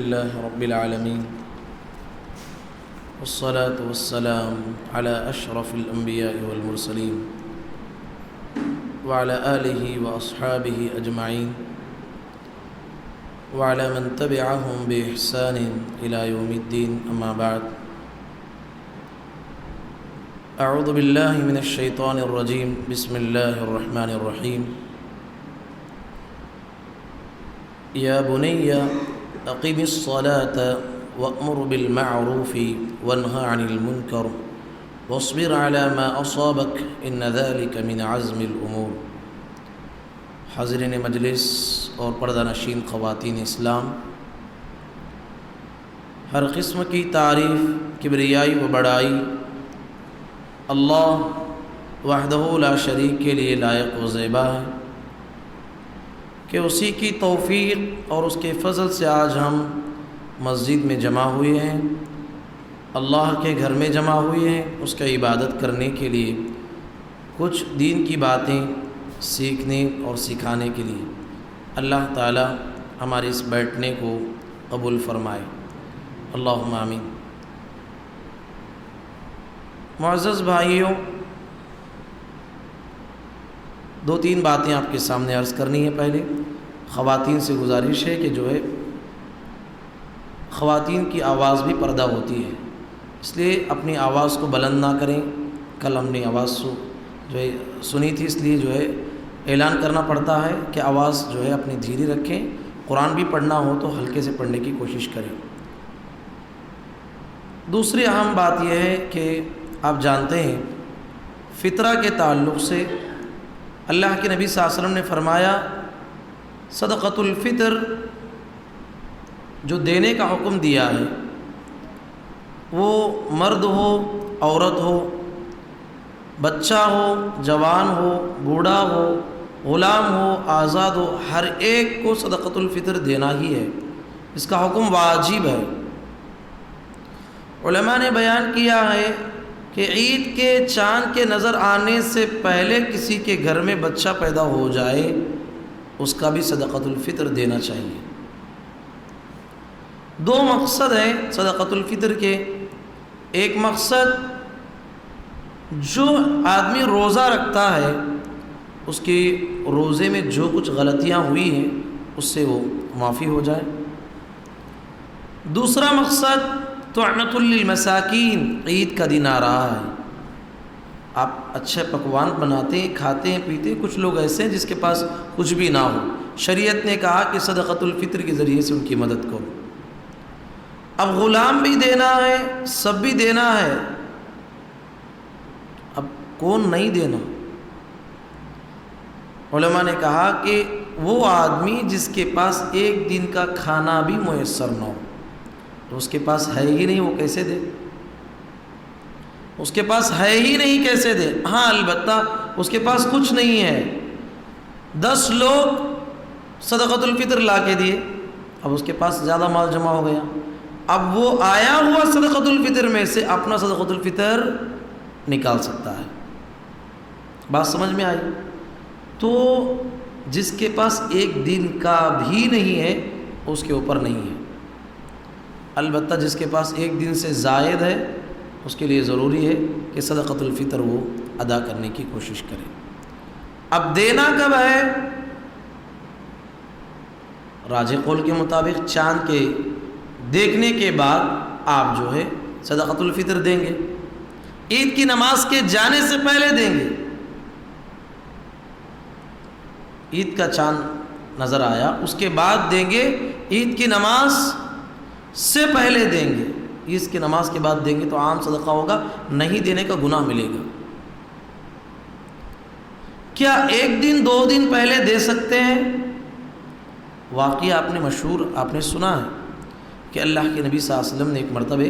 لله رب العالمين والصلاة والسلام على أشرف الأنبياء والمرسلين وعلى آله وأصحابه أجمعين وعلى من تبعهم بإحسان إلى يوم الدين. أما بعد، أعوذ بالله من الشيطان الرجيم. بسم الله الرحمن الرحيم. يا بني أقم الصلاة وأمر بالمعروف وانهى عن المنكر واصبر على ما أصابك إن ذلك من عزم الأمور. حاضرین مجلس اور پردہ نشین خواتین اسلام، ہر قسم کی تعریف، کبریائی و بڑائی اللہ وحدہ لا شریک کے لیے لائق و زیبا ہے کہ اسی کی توفیق اور اس کے فضل سے آج ہم مسجد میں جمع ہوئے ہیں، اللہ کے گھر میں جمع ہوئے ہیں اس کا عبادت کرنے کے لیے، کچھ دین کی باتیں سیکھنے اور سکھانے کے لیے. اللہ تعالی ہمارے اس بیٹھنے کو قبول فرمائے، اللہم آمین. معزز بھائیوں، دو تین باتیں آپ کے سامنے عرض کرنی ہے. پہلے خواتین سے گزارش ہے کہ جو ہے خواتین کی آواز بھی پردہ ہوتی ہے، اس لیے اپنی آواز کو بلند نہ کریں. کل ہم نے آواز جو ہے سنی تھی، اس لیے جو ہے اعلان کرنا پڑتا ہے کہ آواز جو ہے اپنی دھیری رکھیں. قرآن بھی پڑھنا ہو تو ہلکے سے پڑھنے کی کوشش کریں. دوسری اہم بات یہ ہے کہ آپ جانتے ہیں فطرہ کے تعلق سے اللہ کے نبی صلی اللہ علیہ وسلم نے فرمایا صدقۃ الفطر جو دینے کا حکم دیا ہے، وہ مرد ہو، عورت ہو، بچہ ہو، جوان ہو، بوڑھا ہو، غلام ہو، آزاد ہو، ہر ایک کو صدقۃ الفطر دینا ہی ہے. اس کا حکم واجب ہے. علماء نے بیان کیا ہے کہ عید کے چاند کے نظر آنے سے پہلے کسی کے گھر میں بچہ پیدا ہو جائے اس کا بھی صدقۃ الفطر دینا چاہیے. دو مقصد ہیں صدقۃ الفطر کے. ایک مقصد، جو آدمی روزہ رکھتا ہے اس کے روزے میں جو کچھ غلطیاں ہوئی ہیں اس سے وہ معافی ہو جائے. دوسرا مقصد طعمۃ للمساکین، عید کا دن آ رہا ہے، آپ اچھے پکوان بناتے ہیں، کھاتے ہیں، پیتے ہیں. کچھ لوگ ایسے ہیں جس کے پاس کچھ بھی نہ ہو، شریعت نے کہا کہ صدقۃ الفطر کے ذریعے سے ان کی مدد کرو. اب غلام بھی دینا ہے، سب بھی دینا ہے، اب کون نہیں دینا؟ علماء نے کہا کہ وہ آدمی جس کے پاس ایک دن کا کھانا بھی میسر نہ ہو، تو اس کے پاس ہے ہی نہیں، وہ کیسے دے؟ اس کے پاس ہے ہی نہیں، کیسے دے؟ ہاں البتہ اس کے پاس کچھ نہیں ہے، 10 لوگ صدقۃ الفطر لا کے دیے، اب اس کے پاس زیادہ مال جمع ہو گیا، اب وہ آیا ہوا صدقۃ الفطر میں سے اپنا صدقۃ الفطر نکال سکتا ہے. بات سمجھ میں آئی؟ تو جس کے پاس ایک دن کا بھی نہیں ہے اس کے اوپر نہیں ہے. البتہ جس کے پاس ایک دن سے زائد ہے اس کے لیے ضروری ہے کہ صدقۃ الفطر وہ ادا کرنے کی کوشش کرے. اب دینا کب ہے؟ راجح قول کے مطابق چاند کے دیکھنے کے بعد آپ جو ہے صدقۃ الفطر دیں گے. عید کی نماز کے جانے سے پہلے دیں گے. عید کا چاند نظر آیا اس کے بعد دیں گے، عید کی نماز سے پہلے دیں گے. عید کی نماز کے بعد دیں گے تو عام صدقہ ہوگا، نہیں دینے کا گناہ ملے گا. کیا ایک دن 2 دن پہلے دے سکتے ہیں؟ واقعہ آپ نے سنا ہے کہ اللہ کے نبی صلی اللہ علیہ وسلم نے ایک مرتبہ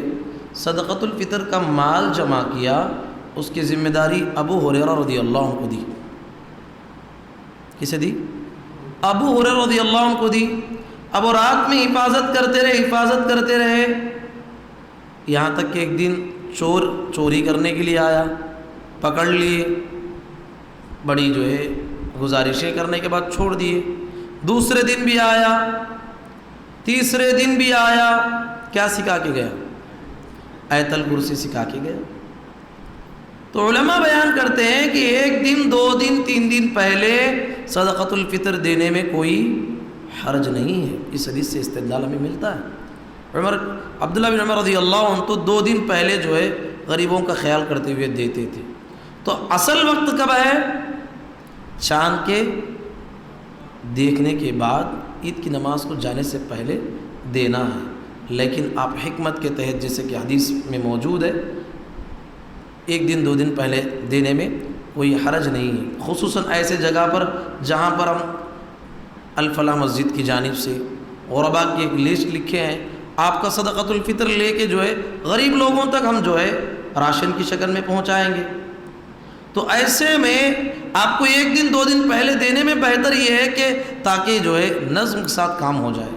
صدقۃ الفطر کا مال جمع کیا، اس کی ذمہ داری ابو ہریرہ رضی اللہ عنہ کو دی. کسے دی؟ ابو ہریرہ رضی اللہ عنہ کو دی. اب وہ رات میں حفاظت کرتے رہے یہاں تک کہ ایک دن چور چوری کرنے کے لیے آیا، پکڑ لیے، بڑی جو ہے گزارشیں کرنے کے بعد چھوڑ دیے. دوسرے دن بھی آیا، تیسرے دن بھی آیا، کیا سکھا کے گیا؟ آیت الکرسی سکھا کے گیا۔ تو علماء بیان کرتے ہیں کہ 1 دن 2 دن 3 دن پہلے صدقۃ الفطر دینے میں کوئی حرج نہیں ہے۔ اس حدیث سے استدلال ہمیں ملتا ہے۔ عبداللہ بن عمر رضی اللہ عنہ تو 2 دن پہلے جو ہے غریبوں کا خیال کرتے ہوئے دیتے تھے۔ تو اصل وقت کب ہے؟ چاند کے دیکھنے کے بعد عید کی نماز کو جانے سے پہلے دینا ہے، لیکن آپ حکمت کے تحت جیسے کہ حدیث میں موجود ہے 1 دن 2 دن پہلے دینے میں کوئی حرج نہیں ہے، خصوصاً ایسے جگہ پر جہاں پر ہم الفلاح مسجد کی جانب سے غرباء کی ایک لسٹ لکھے ہیں، آپ کا صدقۃ الفطر لے کے جو ہے غریب لوگوں تک ہم جو ہے راشن کی شکل میں پہنچائیں گے۔ تو ایسے میں آپ کو 1 دن 2 دن پہلے دینے میں بہتر یہ ہے کہ تاکہ جو ہے نظم کے ساتھ کام ہو جائے،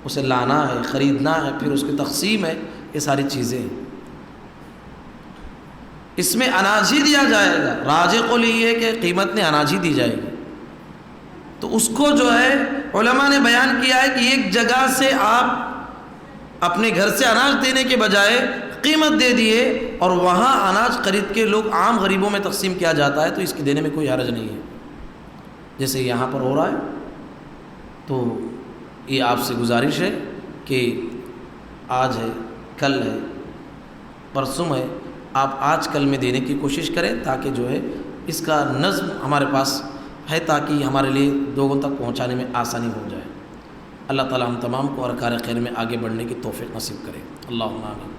اسے لانا ہے، خریدنا ہے، پھر اس کی تقسیم ہے، یہ ساری چیزیں ہیں۔ اس میں اناج ہی دیا جائے گا، راجح قول یہ ہے کہ قیمت میں اناج ہی دی جائے گی۔ تو اس کو جو ہے علماء نے بیان کیا ہے کہ ایک جگہ سے آپ اپنے گھر سے اناج دینے کے بجائے قیمت دے دیے اور وہاں اناج خرید کے لوگ عام غریبوں میں تقسیم کیا جاتا ہے، تو اس کے دینے میں کوئی حرج نہیں ہے، جیسے یہاں پر ہو رہا ہے۔ تو یہ آپ سے گزارش ہے کہ آج ہے، کل ہے، پرسوں ہے، آپ آج کل میں دینے کی کوشش کریں تاکہ جو ہے اس کا نظم ہمارے پاس ہے، تاکہ ہمارے لیے لوگوں تک پہنچانے میں آسانی ہو جائے۔ اللہ تعالی ہم تمام کو ارکان خیر میں آگے بڑھنے کی توفیق نصیب کرے، اللہم آمین۔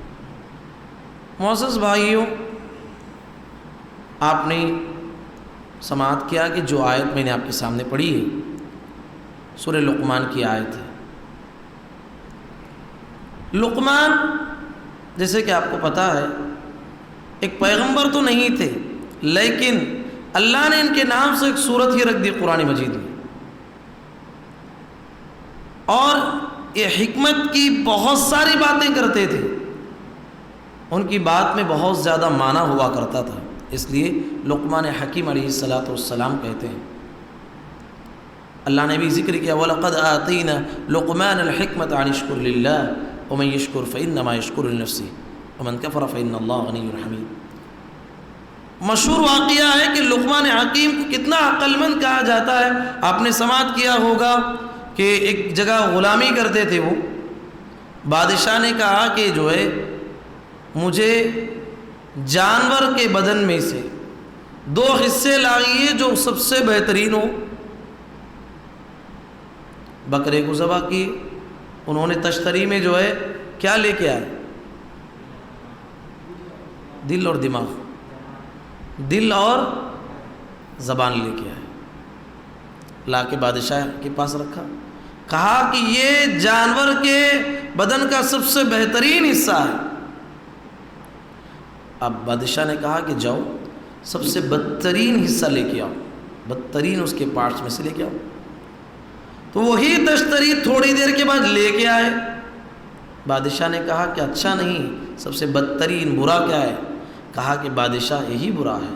معزز بھائیوں، آپ نے سماعت کیا کہ جو آیت میں نے آپ کے سامنے پڑھی ہے سورہ لقمان کی آیت ہے۔ لقمان جیسے کہ آپ کو پتہ ہے ایک پیغمبر تو نہیں تھے، لیکن اللہ نے ان کے نام سے ایک سورت ہی رکھ دی قرآن مجید میں، اور یہ حکمت کی بہت ساری باتیں کرتے تھے، ان کی بات میں بہت زیادہ معنی ہوا کرتا تھا، اس لیے لقمان حکیم علیہ السلام کہتے ہیں۔ اللہ نے بھی ذکر کیا وَلَقَدْ آتَيْنَا لُقْمَانَ الْحِكْمَةَ عَنِ اشْكُرْ لِلَّهِ وَمَنْ يَشْكُرْ فَإِنَّمَا يَشْكُرُ لِنَفْسِهِ وَمَنْ كَفَرَ فَإِنَّ اللَّهَ غَنِيٌّ حَمِيدٌ۔ مشہور واقعہ ہے کہ لقمان حکیم کو کتنا عقل مند کہا جاتا ہے۔ آپ نے سماعت کیا ہوگا کہ ایک جگہ غلامی کرتے تھے، وہ بادشاہ نے کہا کہ جو ہے مجھے جانور کے بدن میں سے 2 حصے لائیے جو سب سے بہترین ہو۔ بکرے کو ذبح کیے، انہوں نے تشتری میں جو ہے کیا لے کے آئے؟ دل اور دماغ، دل اور زبان لے کے آئے، لا کے بادشاہ کے پاس رکھا، کہا کہ یہ جانور کے بدن کا سب سے بہترین حصہ ہے۔ اب بادشاہ نے کہا کہ جاؤ سب سے بدترین حصہ لے کے آؤ، بدترین اس کے پارٹس میں سے لے کے آؤ۔ تو وہی تشتری تھوڑی دیر کے بعد لے کے آئے۔ بادشاہ نے کہا کہ اچھا نہیں، سب سے بدترین برا کیا ہے؟ کہا کہ بادشاہ یہی برا ہے۔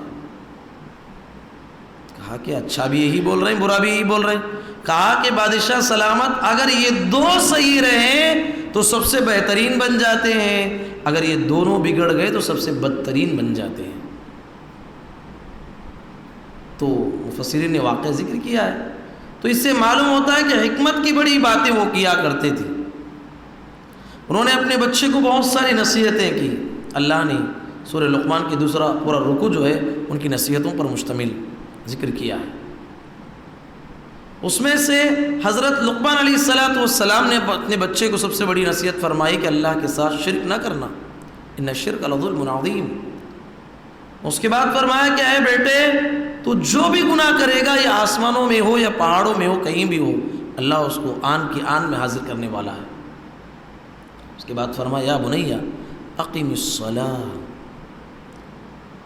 کہا کہ اچھا بھی یہی بول رہے ہیں، برا بھی یہی بول رہے ہیں۔ کہا کہ بادشاہ سلامت، اگر یہ 2 صحیح رہیں تو سب سے بہترین بن جاتے ہیں، اگر یہ دونوں بگڑ گئے تو سب سے بدترین بن جاتے ہیں۔ تو مفسرین نے واقعہ ذکر کیا ہے، تو اس سے معلوم ہوتا ہے کہ حکمت کی بڑی باتیں وہ کیا کرتے تھے۔ انہوں نے اپنے بچے کو بہت ساری نصیحتیں کی۔ اللہ نے سورہ لقمان کی دوسرا پورا رکوع جو ہے ان کی نصیحتوں پر مشتمل ذکر کیا ہے۔ اس میں سے حضرت لقمان علیہ السلام نے اپنے بچے کو سب سے بڑی نصیحت فرمائی کہ اللہ کے ساتھ شرک نہ کرنا، ان الشرک لظلم عظیم۔ اس کے بعد فرمایا کہ اے بیٹے تو جو بھی گناہ کرے گا، یا آسمانوں میں ہو یا پہاڑوں میں ہو، کہیں بھی ہو، اللہ اس کو آن کی آن میں حاضر کرنے والا ہے۔ اس کے بعد فرمایا یا بنیا اقیم الصلاۃ،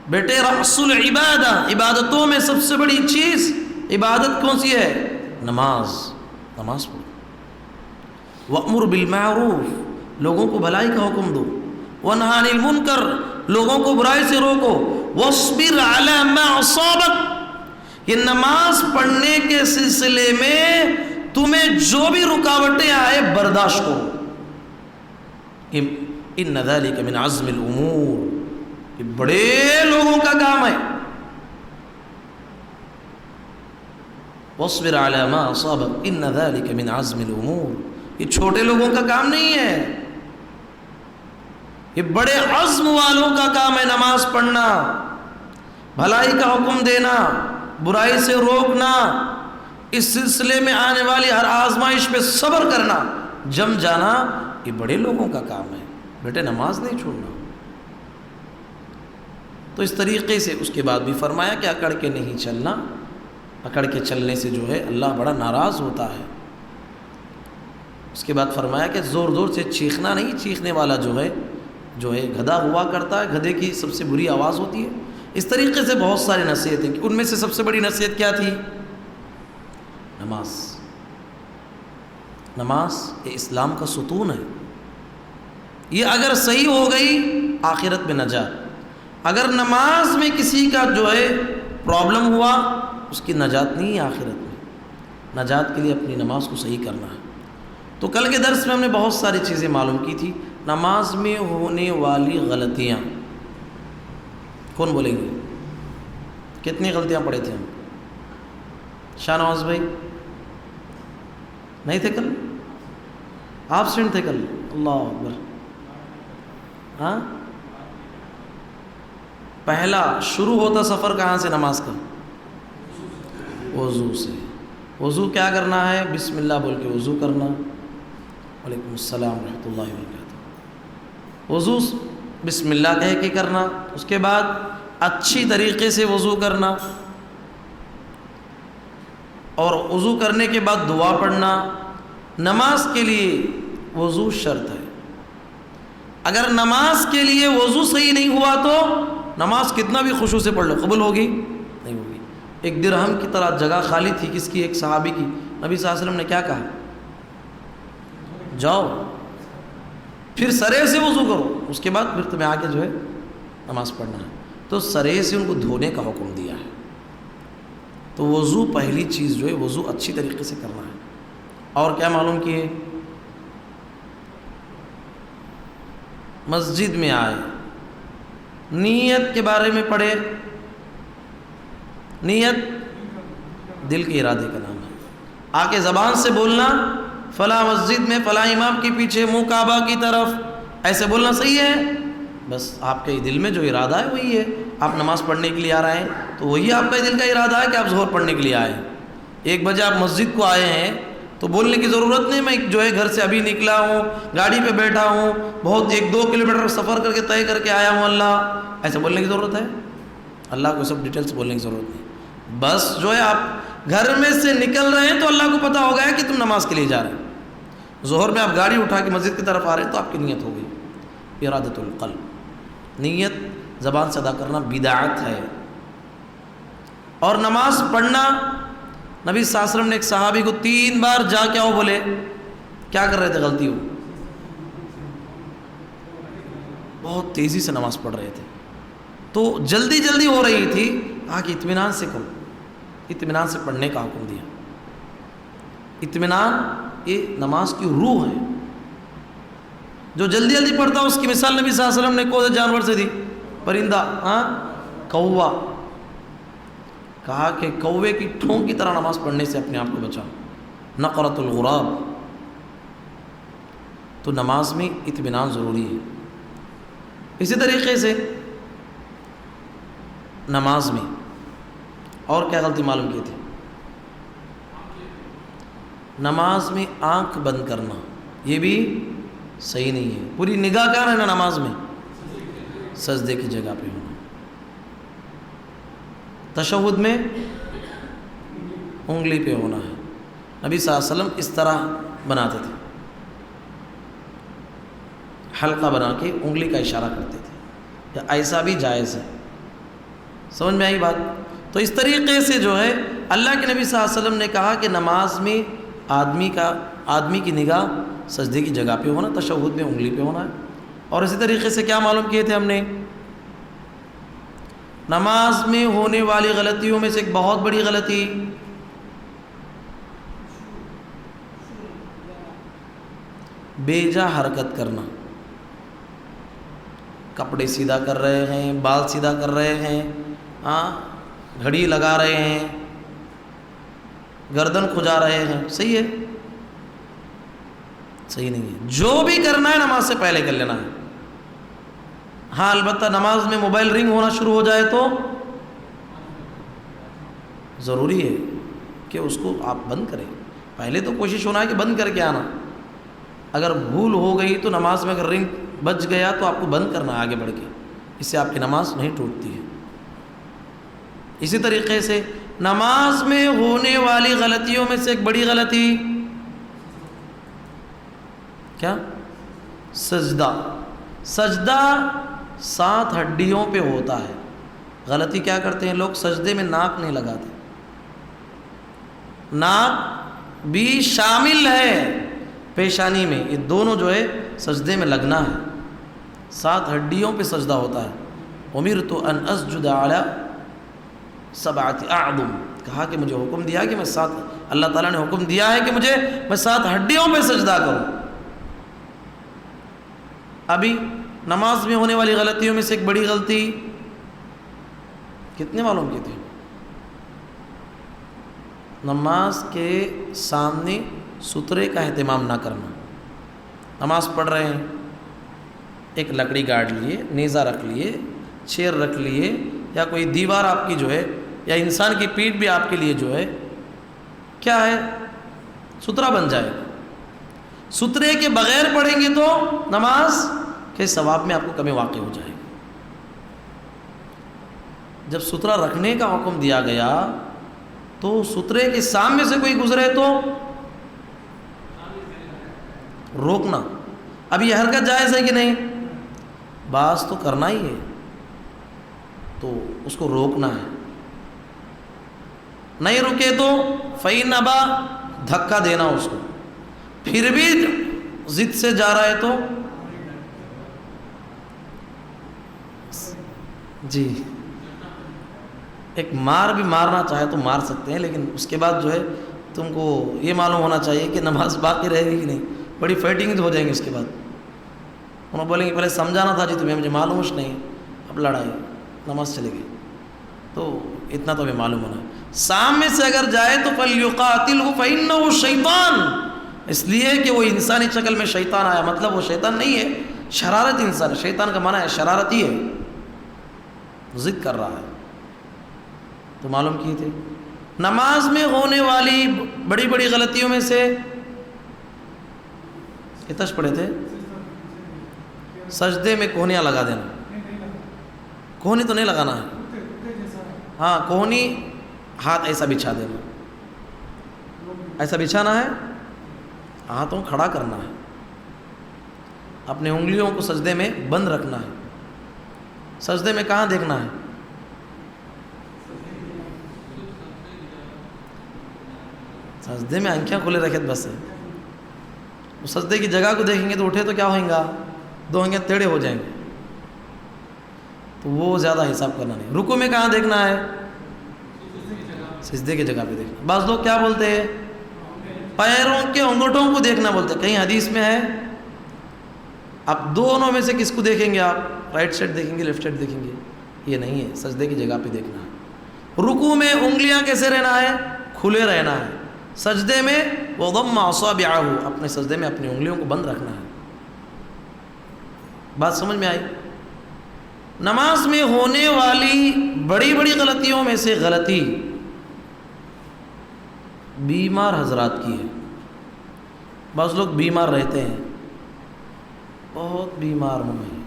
بیٹے رأس العبادہ، عبادتوں میں سب سے بڑی چیز عبادت کون سی ہے؟ نماز پڑھو۔ وأمر بالمعروف، لوگوں کو بھلائی کا حکم دو۔ ونہی عن المنکر، لوگوں کو برائی سے روکو۔ واصبر علی ما اصابک، یہ نماز پڑھنے کے سلسلے میں تمہیں جو بھی رکاوٹیں آئے برداشت کرو. ان ذلک من عزم الامور، یہ بڑے لوگوں کا کام ہے. واصبر علی ما اصابک ان ذلک من عزم الامور، یہ چھوٹے لوگوں کا کام نہیں ہے، یہ بڑے عزم والوں کا کام ہے. نماز پڑھنا، بھلائی کا حکم دینا، برائی سے روکنا، اس سلسلے میں آنے والی ہر آزمائش پہ صبر کرنا، جم جانا، یہ بڑے لوگوں کا کام ہے. بیٹے نماز نہیں چھوڑنا. تو اس طریقے سے اس کے بعد بھی فرمایا کہ اکڑ کے نہیں چلنا، اکڑ کے چلنے سے جو ہے اللہ بڑا ناراض ہوتا ہے. اس کے بعد فرمایا کہ زور زور سے چیخنا نہیں، چیخنے والا جو ہے گدھا ہوا کرتا ہے، گدھے کی سب سے بری آواز ہوتی ہے. اس طریقے سے بہت ساری نصیحتیں کی، ان میں سے سب سے بڑی نصیحت کیا تھی؟ نماز. نماز یہ اسلام کا ستون ہے، یہ اگر صحیح ہو گئی آخرت میں نجات. اگر نماز میں کسی کا جو ہے پرابلم ہوا اس کی نجات نہیں ہے آخرت میں. نجات کے لیے اپنی نماز کو صحیح کرنا ہے. تو کل کے درس میں ہم نے بہت ساری چیزیں معلوم کی تھی. نماز میں ہونے والی غلطیاں کون بولیں گے؟ کتنی غلطیاں پڑھے تھے ہم؟ شاہ نواز بھائی نہیں تھے کل؟ ایبسینٹ تھے کل؟ اللہ اکبر. ہاں، پہلا شروع ہوتا سفر کہاں سے نماز کا؟ وضو سے. وضو کیا کرنا ہے؟ بسم اللہ بول کے وضو کرنا. وعلیکم السلام ورحمۃ اللہ وبرکاتہ. وضو بسم اللہ کہہ کے کرنا. اس کے بعد اچھی طریقے سے وضو کرنا، اور وضو کرنے کے بعد دعا پڑھنا. نماز کے لیے وضو شرط ہے. اگر نماز کے لیے وضو صحیح نہیں ہوا تو نماز کتنا بھی خشوع سے پڑھ لو قبول ہوگی نہیں ہوگی. ایک درہم کی طرح جگہ خالی تھی، کس کی؟ ایک صحابی کی. نبی صلی اللہ علیہ وسلم نے کیا کہا؟ جاؤ پھر سرے سے وضو کرو، اس کے بعد پھر تمہیں آگے جو ہے نماز پڑھنا ہے. تو سرے سے ان کو دھونے کا حکم دیا ہے. تو وضو پہلی چیز جو ہے وضو اچھی طریقے سے کرنا ہے. اور کیا معلوم کیے؟ مسجد میں آئے، نیت کے بارے میں پڑھے. نیت دل کے ارادے کا نام ہے. آ کے زبان سے بولنا فلاں مسجد میں فلاں امام کے پیچھے منہ کعبہ کی طرف، ایسے بولنا صحیح ہے. بس آپ کے دل میں جو ارادہ ہے وہی ہے. آپ نماز پڑھنے کے لیے آ رہے ہیں تو وہی آپ کا دل کا ارادہ ہے کہ آپ ظہر پڑھنے کے لیے آئے ہیں. 1 بجے آپ مسجد کو آئے ہیں تو بولنے کی ضرورت نہیں میں جو ہے گھر سے ابھی نکلا ہوں، گاڑی پہ بیٹھا ہوں، بہت 1-2 کلومیٹر سفر کر کے طے کر کے آیا ہوں اللہ، ایسے بولنے کی ضرورت ہے؟ اللہ کو سب ڈیٹیلس بولنے کی ضرورت نہیں. بس جو ہے آپ گھر میں سے نکل رہے ہیں تو اللہ کو پتہ ہو گیا کہ تم نماز کے لیے جا رہے ہیں. ظہر میں آپ گاڑی اٹھا کے مسجد کی طرف آ رہے ہیں تو آپ کی نیت ہو گئی. ارادۃ القلب، نیت زبان سے ادا کرنا بدعت ہے. اور نماز پڑھنا، نبی صلی اللہ علیہ وسلم نے ایک صحابی کو 3 بار جا کے آؤ بولے. کیا کر رہے تھے؟ غلطی ہو، بہت تیزی سے نماز پڑھ رہے تھے تو جلدی جلدی ہو رہی تھی. کہا کہ اطمینان سے کرو، اطمینان سے پڑھنے کا حکم دیا. اطمینان یہ نماز کی روح ہے. جو جلدی جلدی پڑھتا اس کی مثال نبی صلی اللہ علیہ وسلم نے کون سے جانور سے دی؟ پرندہ، کوا. کہا کہ کوے کی ٹھونک کی طرح نماز پڑھنے سے اپنے آپ کو بچاؤ. نقرۃ الغراب. تو نماز میں اطمینان ضروری ہے. اسی طریقے سے نماز میں اور کیا غلطی معلوم کی تھی؟ نماز میں آنکھ بند کرنا یہ بھی صحیح نہیں ہے. پوری نگاہ کہاں رہنا نماز میں؟ سجدے کی جگہ پہ ہونا. تشہد میں انگلی پہ ہونا ہے. نبی صلی اللہ علیہ وسلم اس طرح بناتے تھے، حلقہ بنا کے انگلی کا اشارہ کرتے تھے. یا ایسا بھی جائز ہے. سمجھ میں آئی بات؟ تو اس طریقے سے جو ہے اللہ کے نبی صلی اللہ علیہ وسلم نے کہا کہ نماز میں آدمی کی نگاہ سجدے کی جگہ پہ ہونا، تشہد میں انگلی پہ ہونا ہے. اور اسی طریقے سے کیا معلوم کیے تھے ہم نے؟ نماز میں ہونے والی غلطیوں میں سے ایک بہت بڑی غلطی بیجا حرکت کرنا، کپڑے سیدھا کر رہے ہیں، بال سیدھا کر رہے ہیں، گھڑی لگا رہے ہیں، گردن کھجا رہے ہیں، صحیح ہے؟ صحیح نہیں ہے۔ جو بھی کرنا ہے نماز سے پہلے کر لینا ہے۔ ہاں البتہ نماز میں موبائل رنگ ہونا شروع ہو جائے تو ضروری ہے کہ اس کو آپ بند کریں۔ پہلے تو کوشش ہونا ہے کہ بند کر کے آنا، اگر بھول ہو گئی تو نماز میں اگر رنگ بج گیا تو آپ کو بند کرنا ہے آگے بڑھ کے، اس سے آپ کی نماز نہیں ٹوٹتی ہے۔ اسی طریقے سے نماز میں ہونے والی غلطیوں میں سے ایک بڑی غلطی کیا؟ سجدہ۔ سجدہ 7 ہڈیوں پہ ہوتا ہے۔ غلطی کیا کرتے ہیں لوگ؟ سجدے میں ناک نہیں لگاتے۔ ناک بھی شامل ہے پیشانی میں، یہ دونوں جو ہے سجدے میں لگنا ہے۔ 7 ہڈیوں پہ سجدہ ہوتا ہے۔ امرت ان اسجد علی 7 اعظم، کہا کہ مجھے حکم دیا کہ میں اللہ تعالیٰ نے حکم دیا ہے کہ میں 7 ہڈیوں پہ سجدہ کروں۔ ابھی نماز میں ہونے والی غلطیوں میں سے ایک بڑی غلطی کتنے معلوم کی تھی؟ نماز کے سامنے سترے کا اہتمام نہ کرنا۔ نماز پڑھ رہے ہیں، ایک لکڑی گاڑ لیے، نیزہ رکھ لیے، چیئر رکھ لیے، یا کوئی دیوار آپ کی جو ہے، یا انسان کی پیٹھ بھی آپ کے لیے جو ہے کیا ہے؟ سترا بن جائے گا۔ سترے کے بغیر پڑھیں گے تو نماز کے ثواب میں آپ کو کمی واقع ہو جائے گی۔ جب سترا رکھنے کا حکم دیا گیا تو سترے کے سامنے سے کوئی گزرے تو روکنا۔ اب یہ حرکت جائز ہے کہ نہیں؟ باز تو کرنا ہی ہے، تو اس کو روکنا ہے۔ نہیں رکے تو فَإِنْ أَبَى، دھکا دینا اس کو۔ پھر بھی ضد سے جا رہا ہے تو جی ایک مار بھی مارنا چاہے تو مار سکتے ہیں، لیکن اس کے بعد جو ہے تم کو یہ معلوم ہونا چاہیے کہ نماز باقی رہے گی کہ نہیں۔ بڑی فائٹنگ ہو جائیں گے اس کے بعد، انہوں بولیں گے پہلے سمجھانا تھا جی تمہیں، مجھے معلوم نہیں، اب لڑائی، نماز چلے گئی۔ تو اتنا تو ہمیں معلوم ہونا ہے۔ سامنے سے اگر جائے تو فَلْيُقَاتِلْهُ فَإِنَّهُ شَيْطَانٌ، اس لیے کہ وہ انسانی شکل میں شیطان آیا، مطلب وہ شیطان نہیں ہے، شرارت انسان ہے۔ شیطان کا معنی ہے شرارتی ہے، ضد کر رہا ہے۔ تو معلوم کیے تھے نماز میں ہونے والی بڑی بڑی غلطیوں میں سے کتش پڑے تھے؟ سجدے میں کوہنیاں لگا دینا۔ کوہنی تو نہیں لگانا ہے، ہاں کوہنی ہاتھ ایسا بچھا دینا، ایسا بچھانا ہے، ہاتھوں کھڑا کرنا ہے، اپنے انگلیوں کو سجدے میں بند رکھنا ہے۔ سجدے میں کہاں دیکھنا ہے؟ سجدے میں آنکھیں کھلے رکھے بس ہے۔ سجدے کی جگہ کو دیکھیں گے تو اٹھے تو کیا ہوئیں گا؟ 2 آنکھیں ٹیڑھے ہو جائیں گے، تو وہ زیادہ حساب کرنا نہیں۔ رکوع میں کہاں دیکھنا ہے؟ سجدے کی جگہ پہ دیکھنا۔ بعض لوگ کیا بولتے ہیں؟ پیروں کے انگوٹھوں کو دیکھنا بولتے ہیں، کہیں حدیث میں ہے؟ اب دونوں میں سے کس کو دیکھیں گے آپ؟ رائٹ سائڈ دیکھیں گے، لیفٹ سائڈ دیکھیں گے؟ یہ نہیں ہے، سجدے کی جگہ پہ دیکھنا ہے۔ رکوع میں انگلیاں کیسے رہنا ہے؟ کھلے رہنا ہے۔ سجدے میں وَضَمَّ أَصَابِعَهُ، اپنے سجدے میں اپنی انگلیوں کو بند رکھنا ہے۔ بات سمجھ میں آئی؟ نماز میں ہونے والی بڑی بڑی غلطیوں میں سے غلطی بیمار حضرات کی ہے۔ بعض لوگ بیمار رہتے ہیں، بہت بیمار ہوں میں،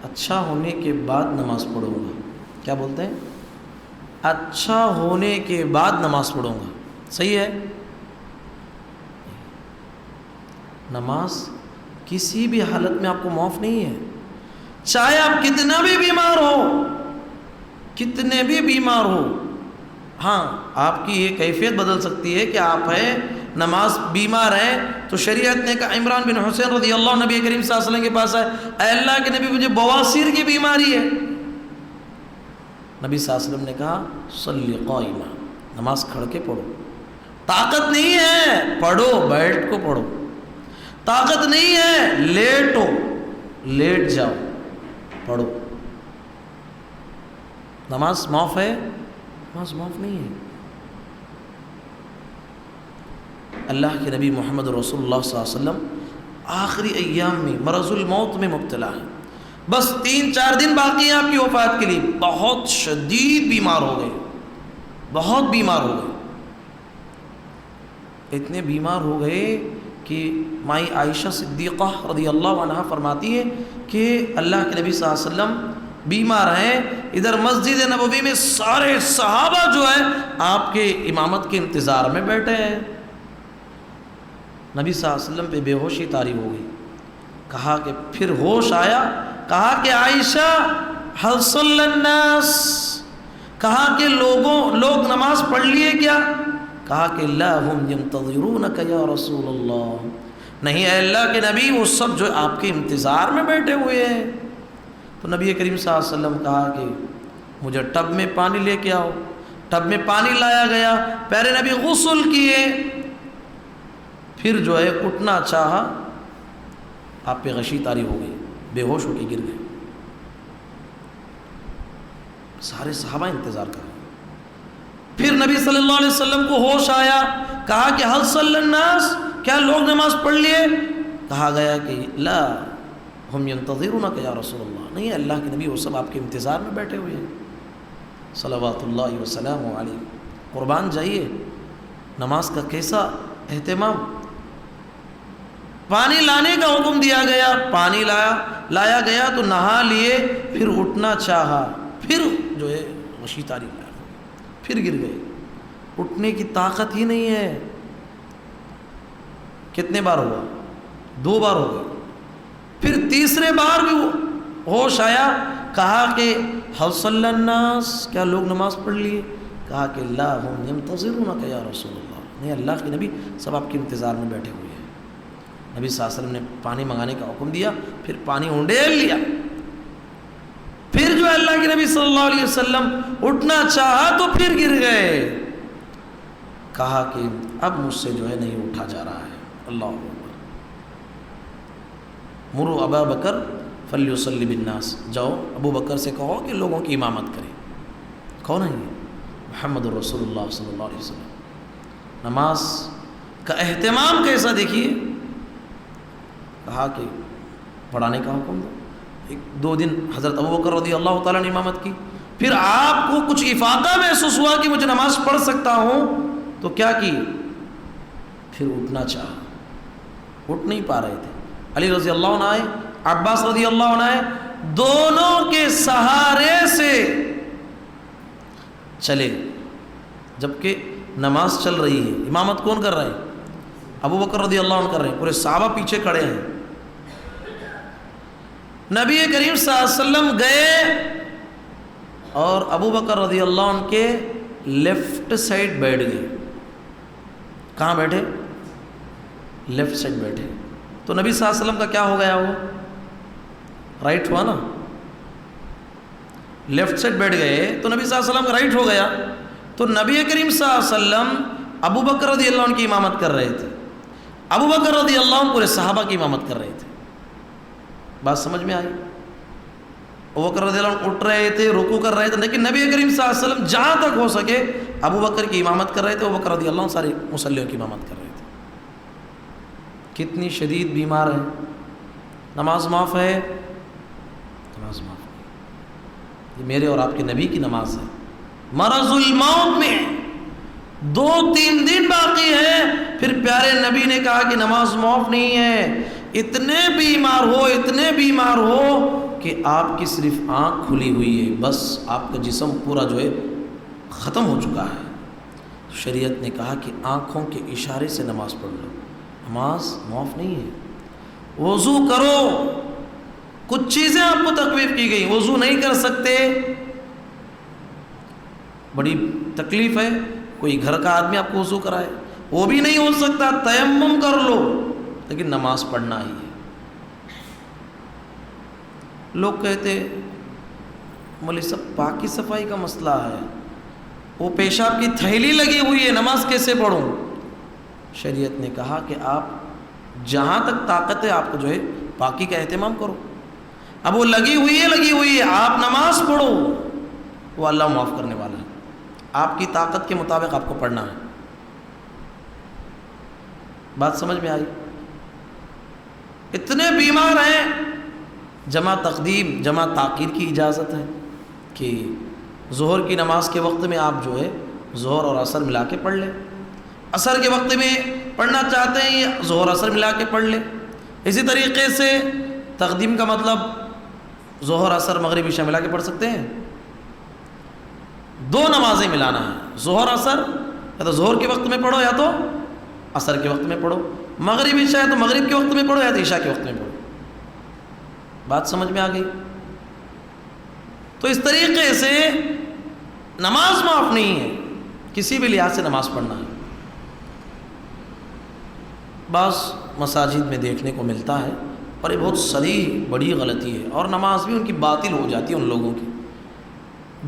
اچھا ہونے کے بعد نماز پڑھوں گا۔ کیا بولتے ہیں؟ اچھا ہونے کے بعد نماز پڑھوں گا۔ صحیح ہے؟ نماز کسی بھی حالت میں آپ کو معاف نہیں ہے، چاہے آپ کتنا بھی بیمار ہو، کتنے بھی بیمار ہو۔ ہاں آپ کی یہ کیفیت بدل سکتی ہے کہ آپ ہیں نماز بیمار ہیں تو شریعت نے کہا، عمران بن حسین رضی اللہ عنہ نبی کریم صلی اللہ علیہ وسلم کے پاس آئے، اے اللہ کے نبی مجھے بواسیر کی بیماری ہے۔ نبی صلی اللہ علیہ وسلم نے کہا صلی قائما، نماز کھڑ کے پڑھو، طاقت نہیں ہے پڑھو، بیٹھ کو پڑھو۔ طاقت نہیں ہے لیٹو، لیٹ جاؤ، پڑھو۔ نماز معاف ہے؟ نماز معاف نہیں ہے۔ اللہ کے نبی محمد رسول اللہ صلی اللہ علیہ وسلم آخری ایام میں مرض الموت میں مبتلا ہیں، بس 3-4 دن باقی ہیں آپ کی وفات کے لیے، بہت شدید بیمار ہو گئے، بہت بیمار ہو گئے، اتنے بیمار ہو گئے کہ مائی عائشہ صدیقہ رضی اللہ عنہا فرماتی ہے کہ اللہ کے نبی صلی اللہ علیہ وسلم بیمار ہیں، ادھر مسجد نبوی میں سارے صحابہ جو ہے آپ کے امامت کے انتظار میں بیٹھے ہیں۔ نبی صلی اللہ علیہ وسلم پہ بے ہوشی طاری ہو گئی، کہا کہ پھر ہوش آیا، کہا کہ عائشہ حل صلی الناس، کہا کہ لوگ نماز پڑھ لیے کیا؟ کہا کہ لا ہم ینتظرونک یا رسول اللہ، نہیں اے اللہ کے نبی، وہ سب جو آپ کے انتظار میں بیٹھے ہوئے ہیں۔ تو نبی کریم صلی اللہ علیہ وسلم کہا کہ مجھے ٹب میں پانی لے کے آؤ، ٹب میں پانی لایا گیا، پیارے نبی غسل کیے، پھر جو ہے اٹھنا چاہا، آپ پہ غشی طاری ہو گئی، بے ہوش ہو کے گر گئے، سارے صحابہ انتظار کر رہے ہیں۔ پھر نبی صلی اللہ علیہ وسلم کو ہوش آیا، کہا کہ حل صلی الناس، کیا لوگ نماز پڑھ لیے؟ کہا گیا کہ لا ہم ینتظرونک یا رسول اللہ، نہیں اللہ کے نبی، وہ سب آپ کے انتظار میں بیٹھے ہوئے ہیں، صلوات اللہ وسلام علیہ۔ قربان جائیے نماز کا کیسا اہتمام۔ پانی لانے کا حکم دیا گیا، پانی لایا گیا تو نہا لیے، پھر اٹھنا چاہا، پھر جو ہے غشی طاری لایا، پھر گر گئے، اٹھنے کی طاقت ہی نہیں ہے۔ کتنے بار ہوا؟ 2 بار ہو گئے، پھر تیسرے بار بھی ہوش آیا، کہا کہ حل صلی الناس، کیا لوگ نماز پڑھ لیے؟ کہا کہ لا ہم ینتظرونک یا رسول اللہ، نہیں اللہ کے نبی، سب آپ کے انتظار میں بیٹھے ہوئے ہیں۔ نبی صلی اللہ علیہ وسلم نے پانی منگانے کا حکم دیا، پھر پانی اونڈیل لیا، پھر جو اللہ کے نبی صلی اللہ علیہ وسلم اٹھنا چاہا تو پھر گر گئے، کہا کہ اب مجھ سے جو ہے نہیں اٹھا جا رہا ہے۔ اللہ اکبر۔ مروا ابا بکر فلیصلی بالناس، جاؤ ابو بکر سے کہو کہ لوگوں کی امامت کرے۔ کون ہے یہ؟ محمد الرسول اللہ صلی اللہ علیہ وسلم۔ نماز کا اہتمام کیسا دیکھیے، کہا کہ پڑھانے کا حکم دو۔ 2 دن حضرت ابو بکر رضی اللہ تعالیٰ نے امامت کی، پھر آپ کو کچھ افاقہ محسوس ہوا کہ مجھے نماز پڑھ سکتا ہوں، تو کیا کی؟ پھر اٹھنا چاہا، اٹھ نہیں پا رہے تھے۔ علی رضی اللہ عنہ آئے، عباس رضی اللہ عنہ آئے، دونوں کے سہارے سے چلے، جبکہ نماز چل رہی ہے۔ امامت کون کر رہا ہے؟ ابو بکر رضی اللہ عنہ کر رہے ہیں، پورے صحابہ پیچھے کھڑے ہیں۔ نبی کریم صلی اللہ علیہ وسلم گئے اور ابو بکر رضی اللہ عنہ کے لیفٹ سائڈ بیٹھ گئے۔ کہاں بیٹھے؟ لیفٹ سائڈ بیٹھے۔ تو نبی صلی اللہ علیہ وسلم کا کیا ہو گیا؟ وہ رائٹ ہوا نا، لیفٹ سائڈ بیٹھ گئے تو نبی صلی اللہ علیہ وسلم کا رائٹ ہو گیا۔ تو نبی کریم صلی اللہ علیہ وسلم ابو بکر رضی اللہ عنہ کی امامت کر رہے تھے، ابو بکر رضی اللہ عنہ پورے صحابہ کی امامت کر رہے تھے۔ بات سمجھ میں آئی؟ ابو بکر رضی اللہ عنہ اٹھ رہے تھے، رکوع کر رہے تھے، لیکن نبی کریم صلی اللہ علیہ وسلم جہاں تک ہو سکے ابو بکر کی امامت کر رہے تھے، ابو بکر رضی اللہ عنہ سارے مصلیوں کی امامت کر رہے تھے۔ کتنی شدید بیمار ہے، نماز معاف ہے؟ نماز معاف ہے۔ یہ میرے اور آپ کے نبی کی نماز ہے، مرض الموت میں 2-3 دن باقی ہے، پھر پیارے نبی نے کہا کہ نماز معاف نہیں ہے۔ اتنے بیمار ہو کہ آپ کی صرف آنکھ کھلی ہوئی ہے، بس آپ کا جسم پورا جو ہے ختم ہو چکا ہے۔ شریعت نے کہا کہ آنکھوں کے اشارے سے نماز پڑھ لو، نماز معاف نہیں ہے۔ وضو کرو، کچھ چیزیں آپ کو تخفیف کی گئی، وضو نہیں کر سکتے، بڑی تکلیف ہے، کوئی گھر کا آدمی آپ کو وضو کرائے، وہ بھی نہیں ہو سکتا، تیمم کر لو، لیکن نماز پڑھنا ہی ہے۔ لوگ کہتے مولوی صاحب پاکی صفائی کا مسئلہ ہے، وہ پیشاب کی تھیلی لگی ہوئی ہے، نماز کیسے پڑھوں؟ شریعت نے کہا کہ آپ جہاں تک طاقت ہے آپ کو جو ہے پاکی کا اہتمام کرو. اب وہ لگی ہوئی ہے, آپ نماز پڑھو, وہ اللہ معاف کرنے والا ہے. آپ کی طاقت کے مطابق آپ کو پڑھنا ہے. بات سمجھ میں آئی؟ اتنے بیمار ہیں, جمع تقدیم جمع تاخیر کی اجازت ہے کہ ظہر کی نماز کے وقت میں آپ جو ہے ظہر اور عصر ملا کے پڑھ لیں, عصر کے وقت میں پڑھنا چاہتے ہیں یا ظہر عصر ملا کے پڑھ لیں. اسی طریقے سے تقدیم کا مطلب ظہر عصر مغرب عشاء ملا کے پڑھ سکتے ہیں. دو نمازیں ملانا ہے, ظہر عصر, یا تو ظہر کے وقت میں پڑھو یا تو عصر کے وقت میں پڑھو. مغرب عشاء یا تو مغرب کے وقت میں پڑھو یا تو عشاء کے وقت میں پڑھو. بات سمجھ میں آ گئی؟ تو اس طریقے سے نماز معاف نہیں ہے, کسی بھی لحاظ سے نماز پڑھنا ہے. بعض مساجد میں دیکھنے کو ملتا ہے, اور یہ بہت صریح بڑی غلطی ہے, اور نماز بھی ان کی باطل ہو جاتی ہے ان لوگوں کی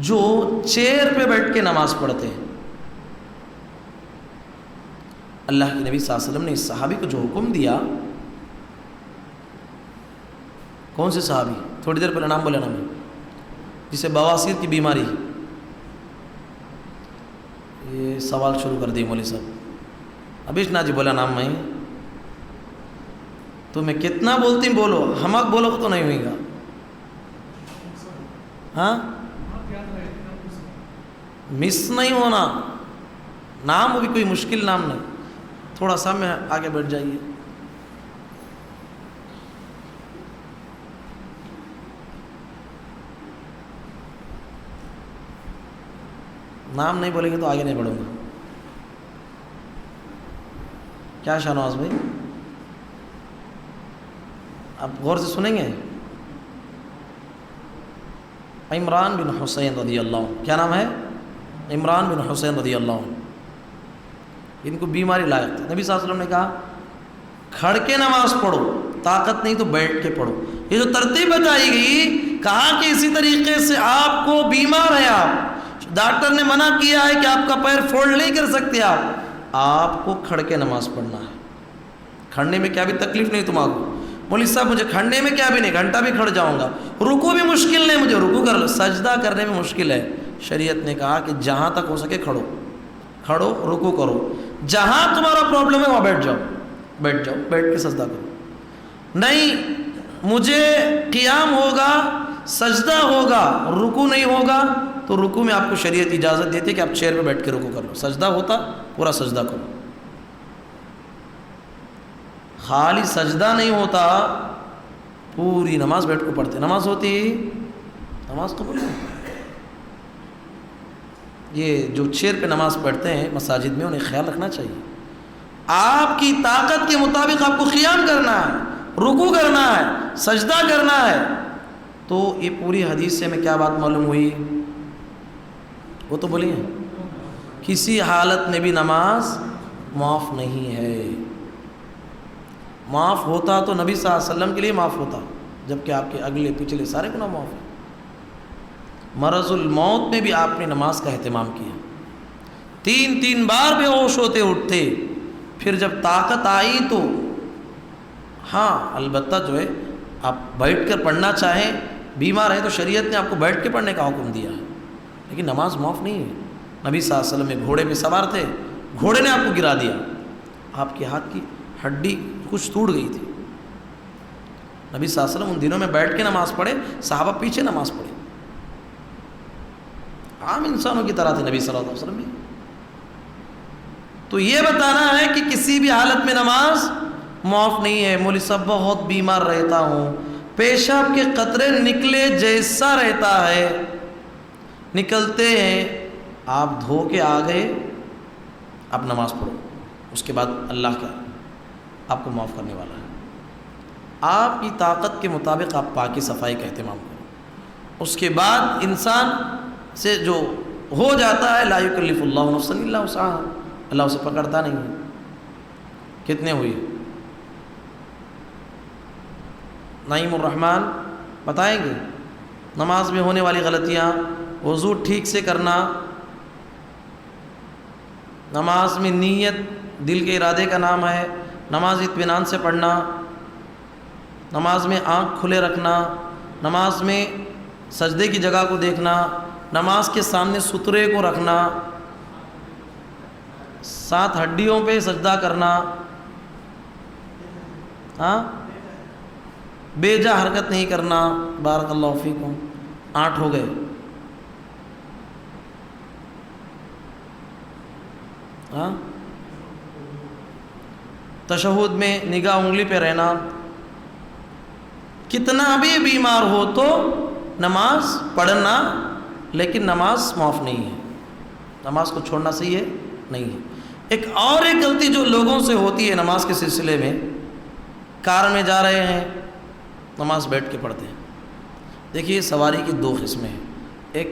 جو چیئر پہ بیٹھ کے نماز پڑھتے ہیں. اللہ کے نبی صلی اللہ علیہ وسلم نے اس صحابی کو جو حکم دیا, کون سے صحابی؟ تھوڑی دیر پہلے نام بولا نا میں, جسے بواسیر کی بیماری. یہ سوال شروع کر دی مولوی صاحب. ابیش نا جی بولا نام میں, تو میں کتنا بولتی بولو, ہمک بولو تو نہیں ہوئے گا. ہاں مس نہیں ہونا, نام بھی کوئی مشکل نام نہیں, تھوڑا سا میں آگے بیٹھ جائیے. نام نہیں بولیں گے تو آگے نہیں بڑھوں گا. کیا شاہنواز بھائی, آپ غور سے سنیں گے. عمران بن حسین رضی اللہ عنہ, کیا نام ہے؟ عمران بن حسین رضی اللہ عنہ. ان کو بیماری لائق تھی. نبی صلی اللہ علیہ وسلم نے کہا کھڑ کے نماز پڑھو, طاقت نہیں تو بیٹھ کے پڑھو. یہ جو ترتیب بتائی گئی, کہا کہ اسی طریقے سے آپ کو بیمار ہے, آپ ڈاکٹر نے منع کیا ہے کہ آپ کا پیر فولڈ نہیں کر سکتے, آپ کو کھڑ کے نماز پڑھنا ہے. کھڑنے میں کیا بھی تکلیف نہیں تمہارا. مولوی صاحب مجھے کھڑنے میں کیا بھی نہیں, گھنٹہ بھی کھڑ جاؤں گا. رکوع بھی مشکل نہیں, مجھے رکوع کر لو. سجدہ کرنے میں مشکل ہے, شریعت نے کہا کہ جہاں تک ہو سکے کھڑو, رکوع کرو. جہاں تمہارا پرابلم ہے وہاں بیٹھ جاؤ, بیٹھ کے سجدہ کرو. نہیں مجھے قیام ہوگا, سجدہ ہوگا, رکوع نہیں ہوگا, تو رکوع میں آپ کو شریعت اجازت دیتی ہے کہ آپ چیئر پہ بیٹھ کے رکوع کر لو. سجدہ ہوتا پورا سجدہ کرو. خالی سجدہ نہیں ہوتا, پوری نماز بیٹھ کو پڑھتے. نماز ہوتی, نماز قبول نہیں. یہ جو چیئر پہ نماز پڑھتے ہیں مساجد میں, انہیں خیال رکھنا چاہیے. آپ کی طاقت کے مطابق آپ کو قیام کرنا ہے, رکوع کرنا ہے, سجدہ کرنا ہے. تو یہ پوری حدیث سے ہمیں کیا بات معلوم ہوئی؟ وہ تو بولیے, کسی حالت میں بھی نماز معاف نہیں ہے. معاف ہوتا تو نبی صلی اللہ علیہ وسلم کے لیے معاف ہوتا, جبکہ آپ کے اگلے پچھلے سارے گناہ معاف ہیں. مرض الموت میں بھی آپ نے نماز کا اہتمام کیا, 3 بار بے ہوش ہوتے اٹھتے. پھر جب طاقت آئی تو ہاں البتہ جو ہے آپ بیٹھ کر پڑھنا چاہیں, بیمار ہیں تو شریعت نے آپ کو بیٹھ کے پڑھنے کا حکم دیا ہے, لیکن نماز معاف نہیں ہے. نبی صلی اللہ علیہ وسلم ایک گھوڑے پہ سوار تھے, گھوڑے نے آپ کو گرا دیا, آپ کے ہاتھ کی ہڈی کچھ ٹوٹ گئی تھی. نبی صلی اللہ علیہ وسلم ان دنوں میں بیٹھ کے نماز پڑھے, صحابہ پیچھے نماز پڑھے. عام انسانوں کی طرح تھے نبی صلی اللہ علیہ وسلم بھی. تو یہ بتانا ہے کہ کسی بھی حالت میں نماز معاف نہیں ہے. مولوی صاحب بہت بیمار رہتا ہوں, پیشاب کے قطرے نکلے جیسا رہتا ہے, نکلتے ہیں, آپ دھو کے آ گئے, آپ نماز پڑھو, اس کے بعد اللہ کا آپ کو معاف کرنے والا ہے. آپ کی طاقت کے مطابق آپ پاکی صفائی کا اہتمام کرو. اس کے بعد انسان سے جو ہو جاتا ہے, لا یکلف اللہ نفسا الا وسعها, اللہ اسے پکڑتا نہیں ہے. کتنے ہوئی؟ نعیم الرحمن بتائیں گے نماز میں ہونے والی غلطیاں. وضو ٹھیک سے کرنا, نماز میں نیت دل کے ارادے کا نام ہے, نماز اطمینان سے پڑھنا، نماز میں آنکھ کھلے رکھنا، نماز میں سجدے کی جگہ کو دیکھنا، نماز کے سامنے سترے کو رکھنا، 7 ہڈیوں پہ سجدہ کرنا، ہاں بے جا حرکت نہیں کرنا، بارک اللہ فیکم، 8 ہو گئے، ہاں تشہد میں نگاہ انگلی پہ رہنا، کتنا بھی بیمار ہو تو نماز پڑھنا، لیکن نماز معاف نہیں ہے، نماز کو چھوڑنا صحیح ہے نہیں ہے۔ ایک غلطی جو لوگوں سے ہوتی ہے نماز کے سلسلے میں، کار میں جا رہے ہیں نماز بیٹھ کے پڑھتے ہیں۔ دیکھیے سواری کی 2 قسمیں ہیں، ایک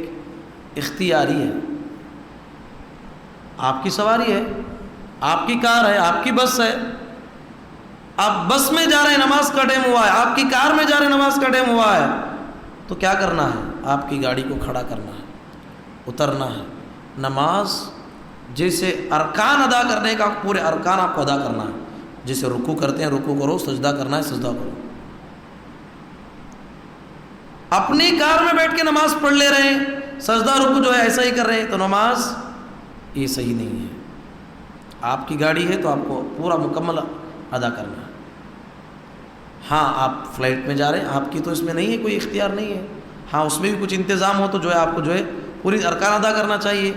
اختیاری ہے، آپ کی سواری ہے، آپ کی کار ہے، آپ کی بس ہے، آپ بس میں جا رہے ہیں نماز کا ٹائم ہوا ہے، آپ کی کار میں جا رہے ہیں نماز کا ٹائم ہوا ہے، تو کیا کرنا ہے؟ آپ کی گاڑی کو کھڑا کرنا ہے، اترنا ہے، نماز جیسے ارکان ادا کرنے کا پورے ارکان آپ کو ادا کرنا ہے، جیسے رکوع کرتے ہیں رکوع کرو، سجدہ کرنا ہے سجدہ کرو۔ اپنی کار میں بیٹھ کے نماز پڑھ لے رہے ہیں، سجدہ رکوع جو ہے ایسا ہی کر رہے ہیں، تو نماز یہ صحیح نہیں ہے۔ آپ کی گاڑی ہے تو آپ کو پورا مکمل ادا کرنا ہے۔ ہاں آپ فلائٹ میں جا رہے ہیں، آپ کی تو اس میں نہیں ہے، کوئی اختیار نہیں ہے، ہاں اس میں بھی کچھ انتظام ہو تو جو ہے آپ کو جو ہے پوری ارکان ادا کرنا چاہیے۔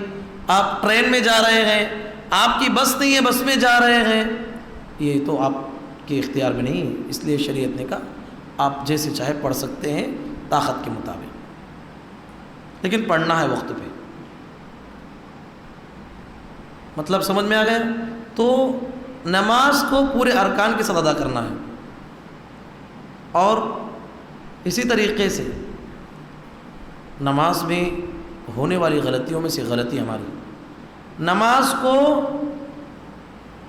آپ ٹرین میں جا رہے ہیں، آپ کی بس نہیں ہے، بس میں جا رہے ہیں، یہ تو آپ کے اختیار میں نہیں ہے، اس لیے شریعت نے کہا آپ جیسے چاہے پڑھ سکتے ہیں طاقت کے مطابق، لیکن پڑھنا ہے وقت پہ۔ مطلب سمجھ میں آ گیا؟ تو نماز کو پورے ارکان کے ساتھ ادا کرنا ہے۔ اور اسی طریقے سے نماز میں ہونے والی غلطیوں میں سے غلطی ہماری، نماز کو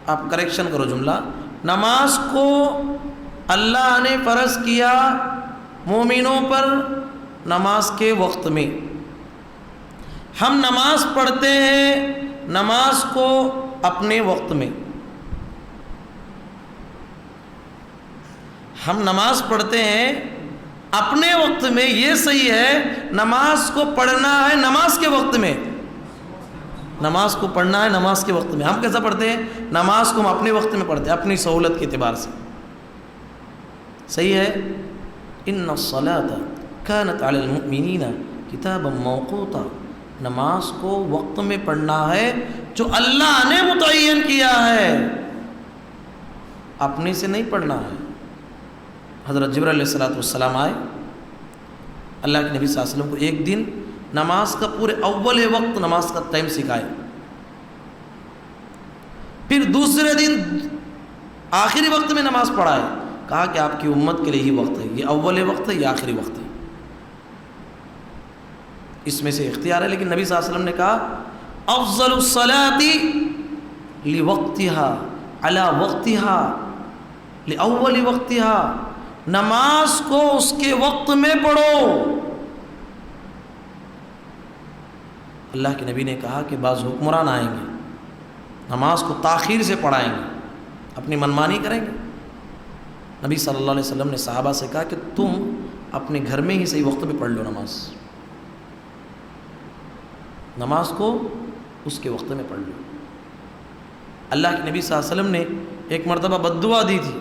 آپ کریکشن کرو جملہ، نماز کو اللہ نے فرض کیا مومنوں پر نماز کے وقت میں، ہم نماز پڑھتے ہیں نماز کو اپنے وقت میں، ہم نماز پڑھتے ہیں اپنے وقت میں، یہ صحیح ہے، نماز کو پڑھنا ہے نماز کے وقت میں، نماز کو پڑھنا ہے نماز کے وقت میں۔ ہم کیسا پڑھتے ہیں؟ نماز کو ہم اپنے وقت میں پڑھتے ہیں، اپنی سہولت کے اعتبار سے، صحیح ہے۔ ان الصلاۃ کانت علی المؤمنین کتابا موقوتا، نماز کو وقت میں پڑھنا ہے جو اللہ نے متعین کیا ہے، اپنے سے نہیں پڑھنا ہے۔ حضرت جبرائیل علیہ السلام آئے، اللہ کے نبی صلی اللہ علیہ وسلم کو ایک دن نماز کا پورے اول وقت نماز کا ٹائم سکھائے، پھر دوسرے دن آخری وقت میں نماز پڑھائے، کہا کہ آپ کی امت کے لیے ہی وقت ہے، یہ اول وقت ہے، یہ آخری وقت ہے، اس میں سے اختیار ہے۔ لیکن نبی صلی اللہ علیہ وسلم نے کہا افضل الصلاۃ لوقتها علی وقتها لاول وقتها، نماز کو اس کے وقت میں پڑھو۔ اللہ کے نبی نے کہا کہ بعض حکمران آئیں گے نماز کو تاخیر سے پڑھائیں گے، اپنی منمانی کریں گے۔ نبی صلی اللہ علیہ وسلم نے صحابہ سے کہا کہ تم اپنے گھر میں ہی صحیح وقت پہ پڑھ لو، نماز کو اس کے وقت میں پڑھ لو۔ اللہ کے نبی صلی اللہ علیہ وسلم نے ایک مرتبہ بد دعا دی تھی،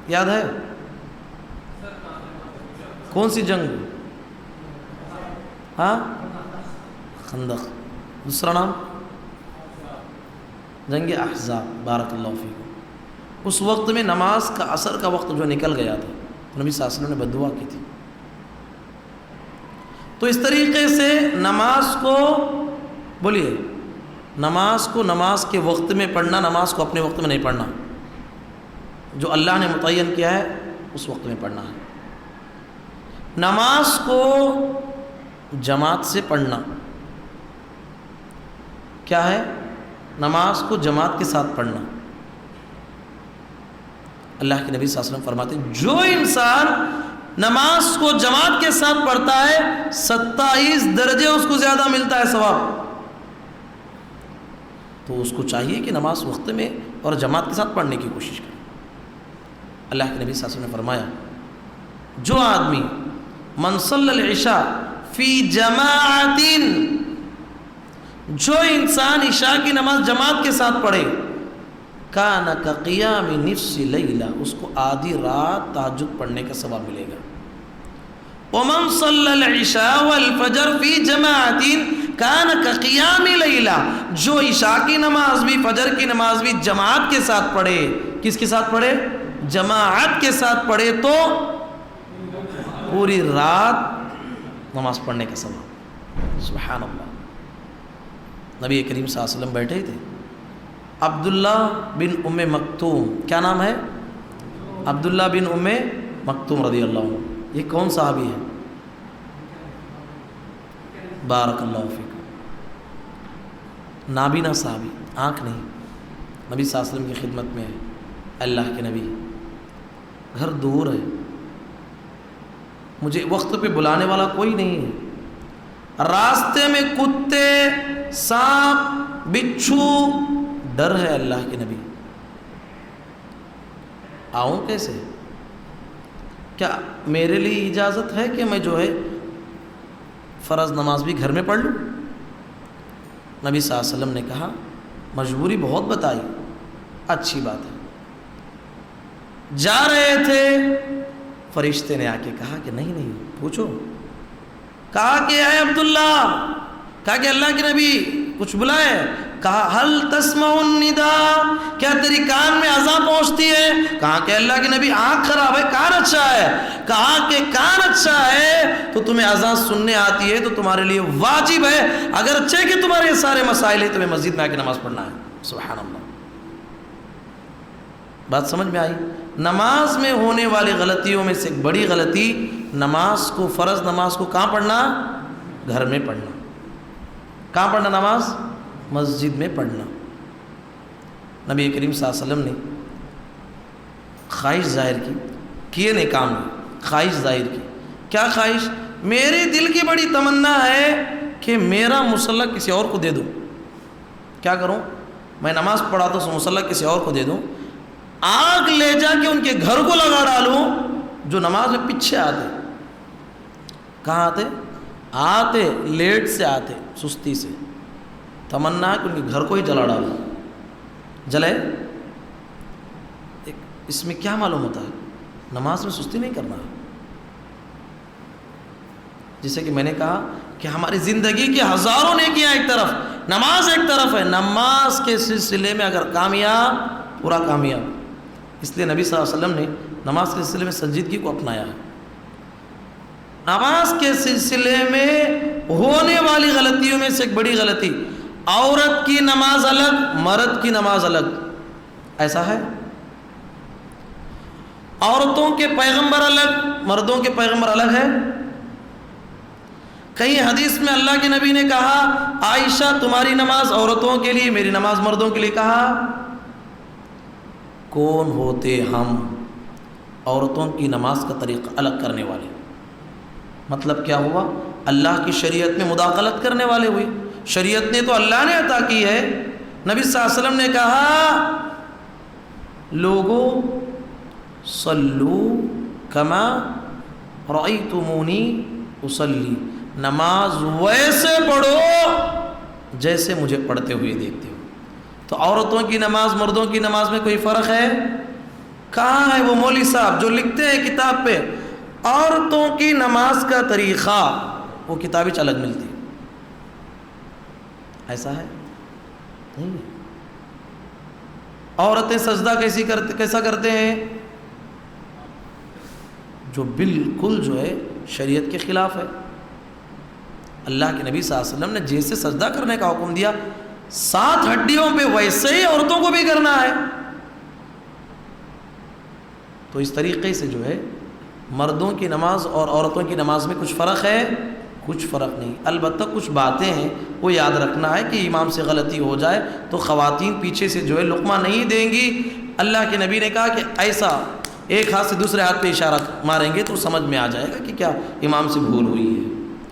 یاد ہے؟ کون سی جنگ؟ ہاں خندق، دوسرا نام جنگ احزاب، بارک اللہ فیکم۔ اس وقت میں نماز کا عصر کا وقت جو نکل گیا تھا، تو نبی صلی اللہ علیہ وسلم نے بد دعا کی تھی۔ تو اس طریقے سے نماز کو بولیے، نماز کو نماز کے وقت میں پڑھنا، نماز کو اپنے وقت میں نہیں پڑھنا، جو اللہ نے متعین کیا ہے اس وقت میں پڑھنا ہے۔ نماز کو جماعت سے پڑھنا کیا ہے؟ نماز کو جماعت کے ساتھ پڑھنا۔ اللہ کے نبی صلی اللہ علیہ وسلم فرماتے ہیں جو انسان نماز کو جماعت کے ساتھ پڑھتا ہے 27 درجے اس کو زیادہ ملتا ہے ثواب۔ تو اس کو چاہیے کہ نماز وقت میں اور جماعت کے ساتھ پڑھنے کی کوشش کریں۔ اللہ کے نبی صلی اللہ علیہ وسلم نے فرمایا جو آدمی من صلی العشاء فی جماعت، جو انسان عشاء کی نماز جماعت کے ساتھ پڑھے، کان کقیام نصف لیلہ، اس کو آدھی رات تہجد پڑھنے کا ثواب ملے گا۔ ومن صلی العشاء والفجر فی جماعت کان کقیام لیلہ، جو عشاء کی نماز بھی فجر کی نماز بھی جماعت کے ساتھ پڑھے، کس کے ساتھ پڑھے؟ جماعت کے ساتھ پڑھے، تو پوری رات نماز پڑھنے کا ثواب۔ سبحان اللہ۔ نبی کریم صلی اللہ علیہ وسلم بیٹھے تھے، عبداللہ بن ام مکتوم، کیا نام ہے؟ عبداللہ بن ام مکتوم رضی اللہ عنہ۔ یہ کون صحابی ہے؟ بارک اللہ فیکم، نابینا صحابی، آنکھ نہیں، نبی صلی اللہ علیہ وسلم کی خدمت میں ہے۔ اللہ کے نبی، گھر دور ہے، مجھے وقت پہ بلانے والا کوئی نہیں ہے، راستے میں کتے، سانپ، بچھو، ڈر ہے اللہ کے نبی، آؤں کیسے؟ کیا میرے لیے اجازت ہے کہ میں جو ہے فرض نماز بھی گھر میں پڑھ لوں؟ نبی صلی اللہ علیہ وسلم نے کہا مجبوری بہت بتائی، اچھی بات ہے۔ جا رہے تھے، فرشتے نے آ کے کہا کہ نہیں پوچھو، کہا کہ اے عبداللہ، کہا کہ اللہ کے نبی کچھ بلائے، کہا حل تسمع النداء، کیا تیری کان میں اذان پہنچتی ہے؟ کہا کہ اللہ کے نبی آنکھ خراب ہے، کان اچھا ہے، کہا کہ کان اچھا ہے تو تمہیں اذان سننے آتی ہے تو تمہارے لیے واجب ہے، اگرچہ کہ تمہارے سارے مسائل ہیں، تمہیں مسجد میں آ کے نماز پڑھنا ہے۔ سبحان اللہ، بات سمجھ میں آئی؟ نماز میں ہونے والی غلطیوں میں سے ایک بڑی غلطی، نماز کو، فرض نماز کو کہاں پڑھنا؟ گھر میں پڑھنا۔ کہاں پڑھنا نماز؟ مسجد میں پڑھنا۔ نبی کریم صلی اللہ علیہ وسلم نے خواہش ظاہر کی، کیے نہیں کام میں، خواہش ظاہر کی۔ کیا خواہش؟ میرے دل کی بڑی تمنا ہے کہ میرا مصلی کسی اور کو دے دوں۔ کیا کروں؟ میں نماز پڑھا تو اس مصلی کسی اور کو دے دوں، آگ لے جا کے ان کے گھر کو لگا ڈالوں، جو نماز میں پیچھے آتے۔ کہاں آتے لیٹ سے آتے، سستی سے، تمنا ہے کہ ان کے گھر کو ہی جلا ڈالوں۔ جلے، اس میں کیا معلوم ہوتا ہے؟ نماز میں سستی نہیں کرنا۔ جیسے کہ میں نے کہا کہ ہماری زندگی کی ہزاروں نیکیاں ایک طرف، نماز ایک طرف ہے، نماز کے سلسلے میں اگر کامیاب، پورا کامیاب۔ اس لیے نبی صلی اللہ علیہ وسلم نے نماز کے سلسلے میں سنجیدگی کو اپنایا ہے۔ نماز کے سلسلے میں ہونے والی غلطیوں میں سے ایک بڑی غلطی، عورت کی نماز الگ، مرد کی نماز الگ۔ ایسا ہے؟ عورتوں کے پیغمبر الگ، مردوں کے پیغمبر الگ ہے؟ کہیں حدیث میں اللہ کے نبی نے کہا عائشہ تمہاری نماز عورتوں کے لیے، میری نماز مردوں کے لیے؟ کہا کون ہوتے ہم عورتوں کی نماز کا طریقہ الگ کرنے والے؟ مطلب کیا ہوا؟ اللہ کی شریعت میں مداخلت کرنے والے ہوئے۔ شریعت نے تو اللہ نے عطا کی ہے۔ نبی صلی اللہ علیہ وسلم نے کہا لوگوں صلو کما رأیتمونی اصلی، نماز ویسے پڑھو جیسے مجھے پڑھتے ہوئے دیکھتے ہو۔ تو عورتوں کی نماز مردوں کی نماز میں کوئی فرق ہے؟ کہاں ہے وہ مولوی صاحب جو لکھتے ہیں کتاب پہ عورتوں کی نماز کا طریقہ، وہ کتابیں الگ ملتی؟ ایسا ہے؟ نہیں۔ عورتیں سجدہ کیسا کرتے ہیں؟ جو بالکل جو ہے شریعت کے خلاف ہے۔ اللہ کے نبی صلی اللہ علیہ وسلم نے جیسے سجدہ کرنے کا حکم دیا 7 ہڈیوں پہ، ویسے ہی عورتوں کو بھی کرنا ہے۔ تو اس طریقے سے جو ہے مردوں کی نماز اور عورتوں کی نماز میں کچھ فرق ہے؟ کچھ فرق نہیں۔ البتہ کچھ باتیں ہیں وہ یاد رکھنا ہے کہ امام سے غلطی ہو جائے تو خواتین پیچھے سے جو ہے لقمہ نہیں دیں گی۔ اللہ کے نبی نے کہا کہ ایسا ایک ہاتھ سے دوسرے ہاتھ پہ اشارہ ماریں گے تو سمجھ میں آ جائے گا کہ کیا امام سے بھول ہوئی ہے۔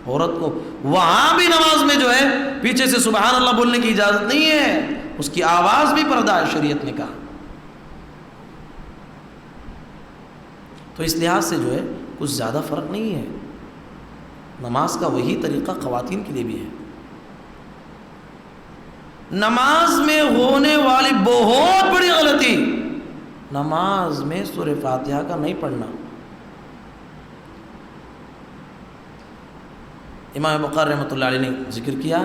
عورت کو وہاں بھی نماز میں جو ہے پیچھے سے سبحان اللہ بولنے کی اجازت نہیں ہے، اس کی آواز بھی پردہ ہے، شریعت نے کہا. تو اس لحاظ سے جو ہے کچھ زیادہ فرق نہیں ہے. نماز کا وہی طریقہ خواتین کے لیے بھی ہے. نماز میں ہونے والی بہت بڑی غلطی، نماز میں سورہ فاتحہ کا نہیں پڑھنا. امام بخاری رحمۃ اللہ علیہ نے ذکر کیا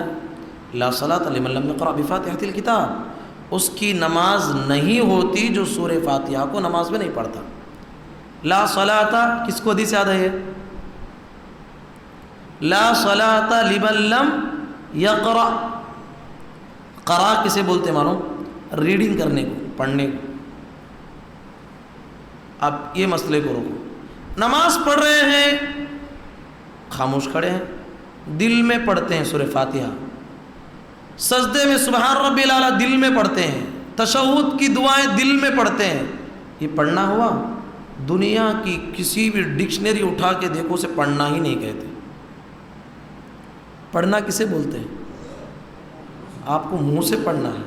لا صلاۃ لمن لم یقرأ بفاتحۃ الکتاب، اس کی نماز نہیں ہوتی جو سورہ فاتحہ کو نماز میں نہیں پڑھتا. لا صلاۃ کس کو حدیث یاد ہے؟ لا صلاۃ لمن لم یقرأ. قرأ کسے بولتے مانو؟ ریڈنگ کرنے کو، پڑھنے کو. اب یہ مسئلے کو روکو. نماز پڑھ رہے ہیں، خاموش کھڑے ہیں، دل میں پڑھتے ہیں سورہ فاتحہ، سجدے میں سبحان ربی الاعلیٰ دل میں پڑھتے ہیں، تشہد کی دعائیں دل میں پڑھتے ہیں. یہ پڑھنا ہوا؟ دنیا کی کسی بھی ڈکشنری اٹھا کے دیکھو اسے پڑھنا ہی نہیں کہتے. پڑھنا کسے بولتے ہیں؟ آپ کو منہ سے پڑھنا ہے.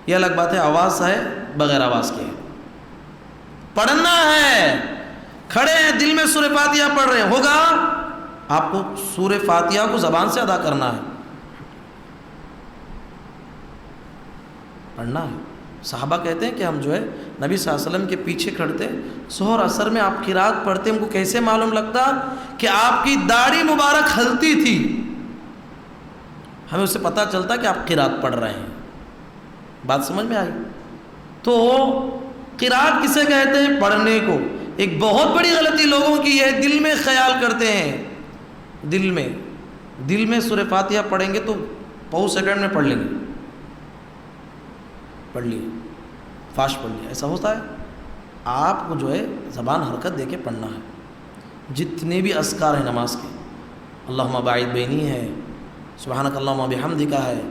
یہ الگ بات ہے آواز ہے بغیر آواز کے. پڑھنا ہے، کھڑے ہیں دل میں سورہ فاتحہ پڑھ رہے ہیں، ہوگا آپ کو سورہ فاتحہ کو زبان سے ادا کرنا ہے، پڑھنا ہے. صحابہ کہتے ہیں کہ ہم جو ہے نبی صلی اللہ علیہ وسلم کے پیچھے کھڑتے، ظہر اثر میں آپ قرات پڑھتے، ہم کو کیسے معلوم لگتا کہ آپ کی داڑھی مبارک ہلتی تھی، ہمیں اس سے پتہ چلتا کہ آپ قرات پڑھ رہے ہیں. بات سمجھ میں آئی؟ تو قرات کسے کہتے ہیں؟ پڑھنے کو. ایک بہت بڑی غلطی لوگوں کی ہے، دل میں خیال کرتے ہیں، دل میں سورہ فاتحہ پڑھیں گے تو پاؤں سیکنڈ میں پڑھ لیں گے، پڑھ لیے، فاسٹ پڑھ لیا. ایسا ہوتا ہے؟ آپ کو جو ہے زبان حرکت دے کے پڑھنا ہے. جتنے بھی اذکار ہیں نماز کے، اللہم باعد بینی ہے، سبحانک اللہم بحمدک ہے،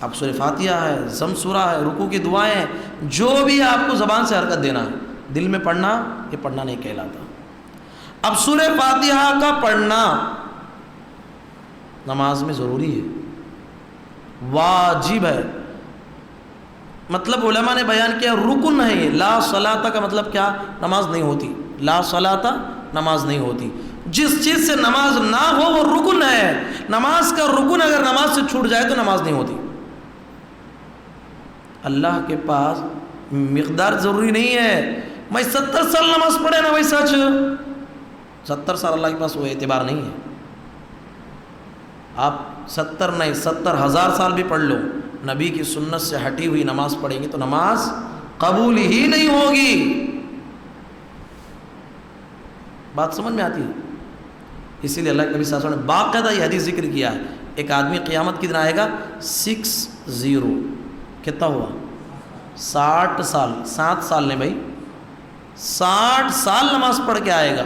اب سورہ فاتحہ ہے، ضم سورہ ہے، رکوع کی دعائیں ہیں، جو بھی آپ کو زبان سے حرکت دینا ہے، دل میں پڑھنا، یہ پڑھنا نہیں کہلاتا. اب سورہ فاتحہ کا پڑھنا نماز میں ضروری ہے، واجب ہے. مطلب علماء نے بیان کیا رکن ہے یہ. لا صلاۃ کا مطلب کیا؟ نماز نہیں ہوتی. لا صلاۃ نماز نہیں ہوتی. جس چیز سے نماز نہ ہو وہ رکن ہے. نماز کا رکن اگر نماز سے چھوٹ جائے تو نماز نہیں ہوتی. اللہ کے پاس مقدار ضروری نہیں ہے. میں 70 سال نماز پڑھے نا بھائی، سچ 70 سال اللہ کے پاس وہ اعتبار نہیں ہے. آپ 70 نہیں 70,000 سال بھی پڑھ لو، نبی کی سنت سے ہٹی ہوئی نماز پڑھیں گے تو نماز قبول ہی نہیں ہوگی. بات سمجھ میں آتی ہے؟ اسی لیے اللہ کے نبی صلی اللہ علیہ وسلم نے باقاعدہ یہ حدیث ذکر کیا ہے. ایک آدمی قیامت کے دن آئے گا 60، کتنا ہوا؟ 60 سال، 7 سال نے بھائی 60 سال نماز پڑھ کے آئے گا.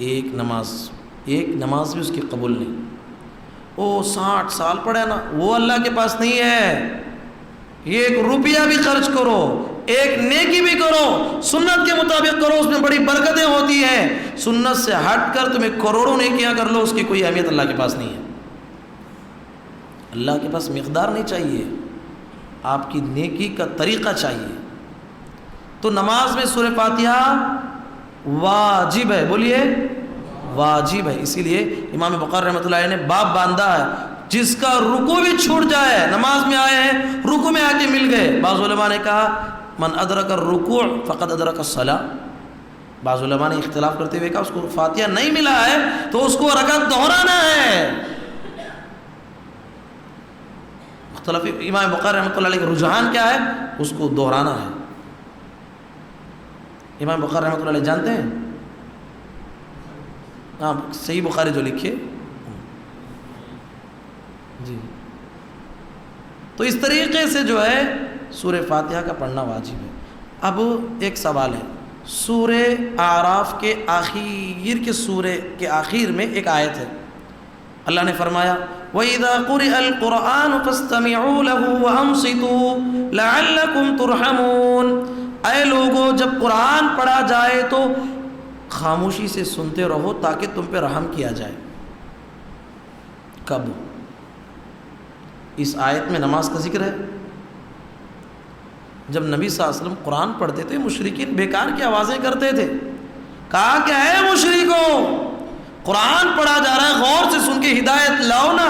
ایک نماز بھی اس کی قبول نہیں. وہ 60 سال پڑھے نا، وہ اللہ کے پاس نہیں ہے. ایک روپیہ بھی خرچ کرو، ایک نیکی بھی کرو، سنت کے مطابق کرو، اس میں بڑی برکتیں ہوتی ہیں. سنت سے ہٹ کر تمہیں کروڑوں نیکیاں کر لو، اس کی کوئی اہمیت اللہ کے پاس نہیں ہے. اللہ کے پاس مقدار نہیں چاہیے، آپ کی نیکی کا طریقہ چاہیے. تو نماز میں سورہ فاتحہ واجب ہے. بولیے واجب ہے. اسی لیے امام بخاری رحمۃ اللہ علیہ نے باب باندھا ہے، جس کا رکوع بھی چھوٹ جائے، نماز میں آئے ہیں رکوع میں آ کے مل گئے. بعض علماء نے کہا من ادرک الرکوع فقد ادرک الصلاۃ. بعض علماء نے اختلاف کرتے ہوئے کہا اس کو فاتحہ نہیں ملا ہے تو اس کو رکعت دہرانا ہے. مختلف امام بخاری رحمۃ اللہ علیہ کا رجحان کیا ہے؟ اس کو دہرانا ہے. امام بخاری رحمۃ اللہ علیہ جانتے ہیں؟ ہاں، صحیح بخاری جو لکھے جی. تو اس طریقے سے جو ہے سورہ فاتحہ کا پڑھنا واجب ہے. اب ایک سوال ہے، سورہ اعراف کے آخر کے سورہ کے آخر میں ایک آیت ہے، اللہ نے فرمایا وَإِذَا قُرِئَ الْقُرْآنُ فَاسْتَمِعُوا لَهُ وَأَنصِتُوا لَعَلَّكُمْ تُرْحَمُونَ. اے لوگو، جب قرآن پڑھا جائے تو خاموشی سے سنتے رہو تاکہ تم پہ رحم کیا جائے. کب؟ اس آیت میں نماز کا ذکر ہے، جب نبی صلی اللہ علیہ وسلم قرآن پڑھتے تھے مشرکین بیکار کی آوازیں کرتے تھے. کہا کہ اے مشرکو، قرآن پڑھا جا رہا ہے، غور سے سن کے ہدایت لاؤ نا.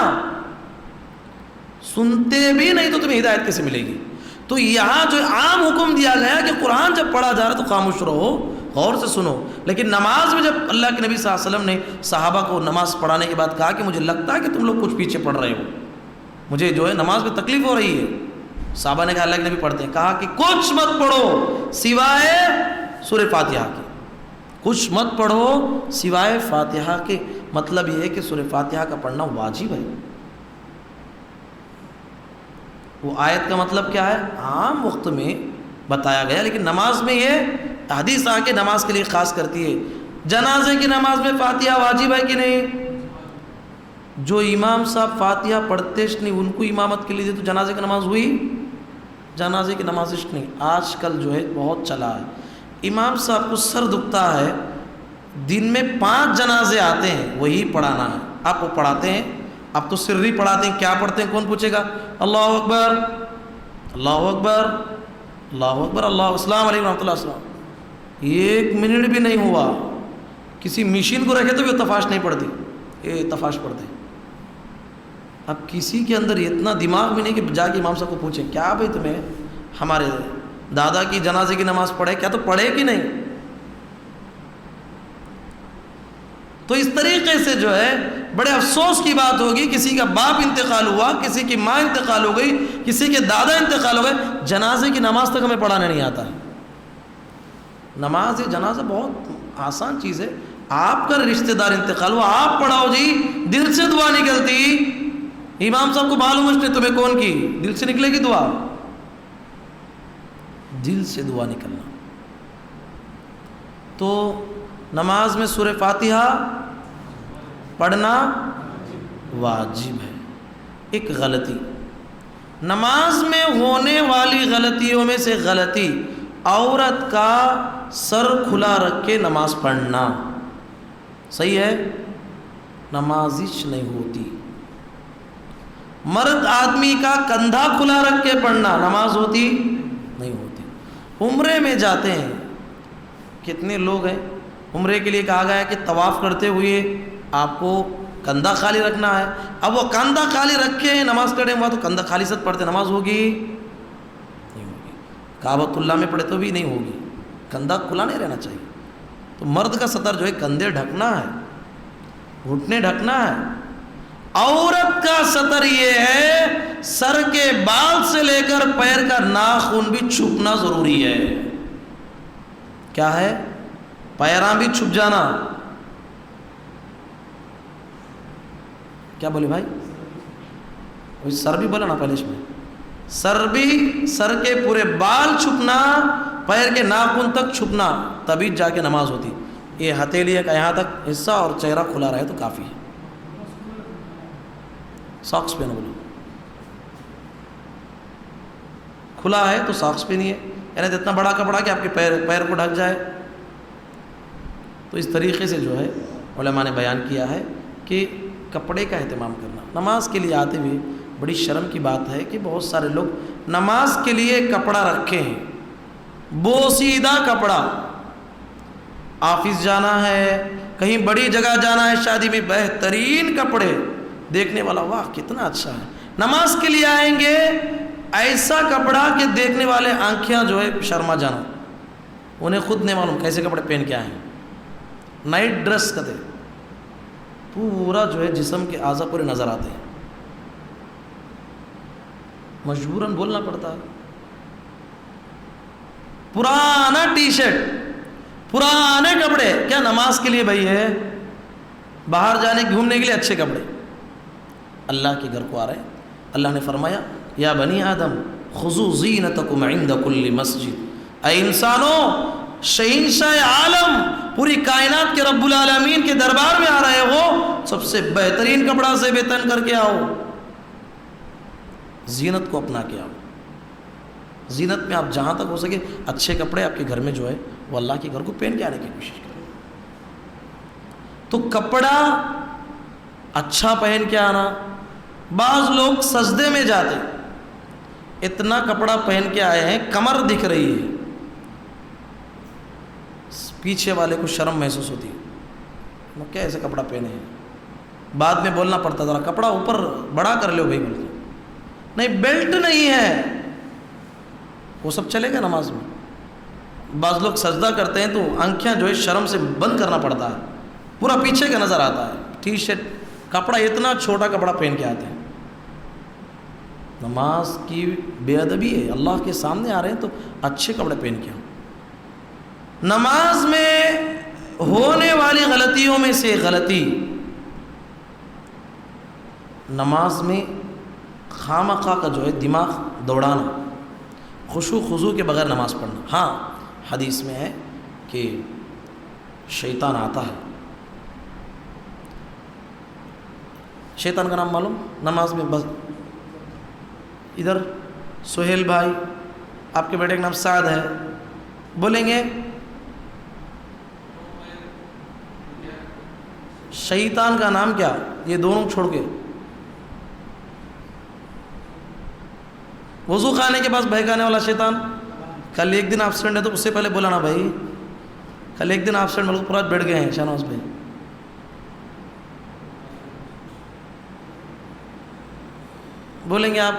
سنتے بھی نہیں تو تمہیں ہدایت کیسے ملے گی؟ تو یہاں جو عام حکم دیا گیا کہ قرآن جب پڑھا جا رہا ہے تو خاموش رہو، غور سے سنو. لیکن نماز میں جب اللہ کے نبی صلی اللہ علیہ وسلم نے صحابہ کو نماز پڑھانے کے بعد کہا کہ مجھے لگتا ہے کہ تم لوگ کچھ پیچھے پڑھ رہے ہو، مجھے جو ہے نماز میں تکلیف ہو رہی ہے. صحابہ نے کہا اللہ کے نبی پڑھتے ہیں. کہا کہ کچھ مت پڑھو سوائے سورہ فاتحہ کے، کچھ مت پڑھو سوائے فاتحہ کے. مطلب یہ ہے کہ سورہ فاتحہ کا پڑھنا واجب ہے. وہ آیت کا مطلب کیا ہے؟ عام وقت میں بتایا گیا، لیکن نماز میں یہ حدیث آ کے نماز کے لیے خاص کرتی ہے. جنازے کی نماز میں فاتحہ واجب ہے کہ نہیں؟ جو امام صاحب فاتحہ پڑھتے نہیں ان کو امامت کے لیے تو جنازے کی نماز ہوئی؟ جنازے کی نماز نہیں. آج کل جو ہے بہت چلا ہے، امام صاحب کو سر دکھتا ہے، دن میں 5 جنازے آتے ہیں، وہی پڑھانا ہے. آپ وہ پڑھاتے ہیں، اب تو سری پڑھاتے ہیں، کیا پڑھتے ہیں کون پوچھے گا؟ اللہ اکبر اللہ اکبر اللہ اکبر اللہ السلام علیکم ورحمۃ اللہ السلام. 1 منٹ بھی نہیں ہوا، کسی مشین کو رکھے تو بھی تفاش نہیں پڑتی، یہ تفاش پڑھتے ہیں. اب کسی کے اندر اتنا دماغ بھی نہیں کہ جا کے امام صاحب کو پوچھیں کیا بھائی تمہیں ہمارے دادا کی جنازے کی نماز پڑھے کیا، تو پڑھے کہ نہیں. تو اس طریقے سے جو ہے بڑے افسوس کی بات ہوگی، کسی کا باپ انتقال ہوا، کسی کی ماں انتقال ہو گئی، کسی کے دادا انتقال ہو گئے، جنازے کی نماز تک ہمیں پڑھانے نہیں آتا. نماز جنازہ بہت آسان چیز ہے. آپ کا رشتہ دار انتقال ہوا، آپ پڑھاؤ جی، دل سے دعا نکلتی. امام صاحب کو معلوم ہے تمہیں کون کی، دل سے نکلے گی دعا، دل سے دعا نکلنا. تو نماز میں سورہ فاتحہ پڑھنا واجب ہے. ایک غلطی، نماز میں ہونے والی غلطیوں میں سے غلطی عورت کا سر کھلا رکھ کے نماز پڑھنا. صحیح ہے؟ نمازش نہیں ہوتی. مرد آدمی کا کندھا کھلا رکھ کے پڑھنا نماز ہوتی نہیں ہوتی. عمرے میں جاتے ہیں، کتنے لوگ ہیں عمرے کے لیے کہا گیا ہے کہ طواف کرتے ہوئے آپ کو کندھا خالی رکھنا ہے. اب وہ کندھا خالی رکھے ہیں نماز کرنے ہوا تو کندھا خالی ست پڑھتے نماز ہوگی نہیں ہوگی. کعبۃ اللہ میں پڑھے تو بھی نہیں ہوگی، کندھا کھلا نہیں رہنا چاہیے. تو مرد کا سطر جو ہے کندھے ڈھکنا ہے، گھٹنے ڈھکنا ہے. عورت کا سطر یہ ہے سر کے بال سے لے کر پیر کا ناخن بھی چھپنا ضروری ہے. کیا ہے؟ پیراں بھی چھپ جانا. کیا بولے بھائی؟ سر بھی بولا نا پہلے اس میں، سر بھی، سر کے پورے بال چھپنا، پیر کے ناخن تک چھپنا، تبھی جا کے نماز ہوتی. یہ ہتھیلی کا یہاں تک حصہ اور چہرہ کھلا رہے تو کافی ہے. ساکس پہنو، بولو کھلا ہے تو ساکس پہنیے، یعنی اتنا بڑا کپڑا کہ آپ کے پیر کو ڈھک جائے. تو اس طریقے سے جو ہے علماء نے بیان کیا ہے کہ کپڑے کا اہتمام کرنا. نماز کے لیے آتے ہوئے بڑی شرم کی بات ہے کہ بہت سارے لوگ نماز کے لیے کپڑا رکھے ہیں، بوسیدہ کپڑا. آفس جانا ہے، کہیں بڑی جگہ جانا ہے، شادی میں بہترین کپڑے، دیکھنے والا واہ کتنا اچھا ہے. نماز کے لیے آئیں گے ایسا کپڑا کہ دیکھنے والے آنکھیاں جو ہے شرما جانا، انہیں خود نہیں معلوم کیسے کپڑے پہن کے آئے ہیں. نائٹ ڈریس کہتے، پورا جو ہے جسم کے اعضاء پورے نظر آتے ہیں، مجبوراً بولنا پڑتا ہے. پرانا ٹی شرٹ، پرانے کپڑے، کیا نماز کے لیے بھائی ہے؟ باہر جانے گھومنے کے لیے اچھے کپڑے. اللہ کے گھر کو آ رہے ہیں، اللہ نے فرمایا یا بنی آدم خذوا زینتکم عند کل مسجد. اے انسانوں، شہنشاہ عالم پوری کائنات کے رب العالمین کے دربار میں آ رہے ہو، سب سے بہترین کپڑا سے بےتن کر کے آؤ، زینت کو اپنا کے آؤ. زینت میں آپ جہاں تک ہو سکے اچھے کپڑے آپ کے گھر میں جو ہے وہ اللہ کے گھر کو پہن کے آنے کی کوشش کریں. تو کپڑا اچھا پہن کے آنا. بعض لوگ سجدے میں جاتے، اتنا کپڑا پہن کے آئے ہیں کمر دکھ رہی ہے، پیچھے والے کو شرم محسوس ہوتی ہے، کیا ایسے کپڑا پہنے ہیں، بعد میں بولنا پڑتا ذرا کپڑا اوپر بڑا کر لو بھائی، بولتے نہیں بیلٹ نہیں ہے، وہ سب چلے گا نماز میں؟ بعض لوگ سجدہ کرتے ہیں تو آنکھیں جو ہے شرم سے بند کرنا پڑتا ہے، پورا پیچھے کا نظر آتا ہے، ٹی شرٹ کپڑا اتنا چھوٹا کپڑا پہن کے آتے ہیں۔ نماز کی بے ادبی ہے، اللہ کے سامنے آ رہے ہیں تو اچھے کپڑے پہن کے آؤ۔ نماز میں ہونے والی غلطیوں میں سے غلطی، نماز میں خامخواہ کا جو ہے دماغ دوڑانا، خشوع خضوع کے بغیر نماز پڑھنا۔ ہاں حدیث میں ہے کہ شیطان آتا ہے، شیطان کا نام معلوم؟ نماز میں بس ادھر سہیل بھائی آپ کے بیٹے کا نام سعد ہے، بولیں گے شیطان کا نام کیا؟ یہ دونوں چھوڑ کے وضو خانے کے پاس بہکانے والا شیطان، کل ایک دن ایبسینٹ ہے تو اس سے پہلے بولا نا بھائی، کل ایک دن ایبسینٹ ملک پورا بیٹھ گئے ہیں شہناز بھائی، بولیں گے آپ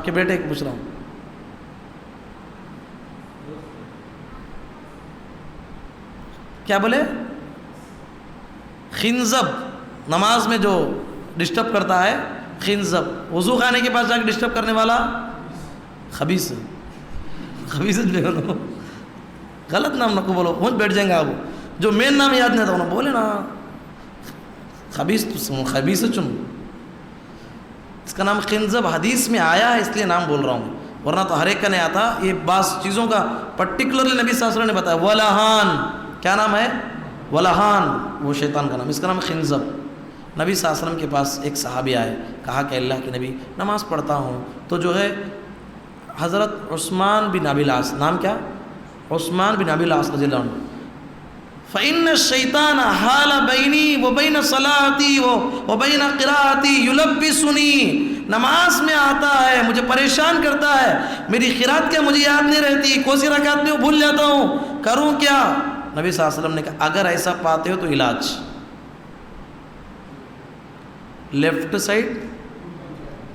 کے بیٹے کو پوچھ رہا ہوں، کیا بولے؟ خنزب، نماز میں جو ڈسٹرب کرتا ہے خنزب، وضو خانے کے پاس جا کے ڈسٹرب کرنے والا خبیث، خبیثت بھی بولو، غلط نام نہ کو بولو، وہیں بیٹھ جائیں گے آپ، جو مین نام یاد نہیں تھا بولے نا خبیث، خبیث چن، اس کا نام خنزب حدیث میں آیا ہے اس لیے نام بول رہا ہوں، ورنہ تو ہر ایک کا نہیں آتا، یہ بعض چیزوں کا پرٹیکولرلی نبی صلی اللہ علیہ وسلم نے بتایا۔ ولہان، کیا نام ہے؟ ولہان، وہ شیطان کا نام، اس کا نام خنزب۔ نبی صلی اللہ علیہ وسلم کے پاس ایک صحابی آئے، کہا کہ اللہ کے نبی نماز پڑھتا ہوں تو جو ہے حضرت عثمان بن ابی العاص، نام کیا؟ عثمان بن ابی العاص رضی اللہ عنہ، فإن الشیطان حال بینی وبین صلاتي وبین قراءتی یلبسنی، نماز میں آتا ہے مجھے پریشان کرتا ہے، میری قرات کیا مجھے یاد نہیں رہتی، کون سی رکعت میں بھول جاتا ہوں، کروں کیا؟ نبی صلی اللہ علیہ وسلم نے کہا اگر ایسا پاتے ہو تو علاج، لیفٹ سائڈ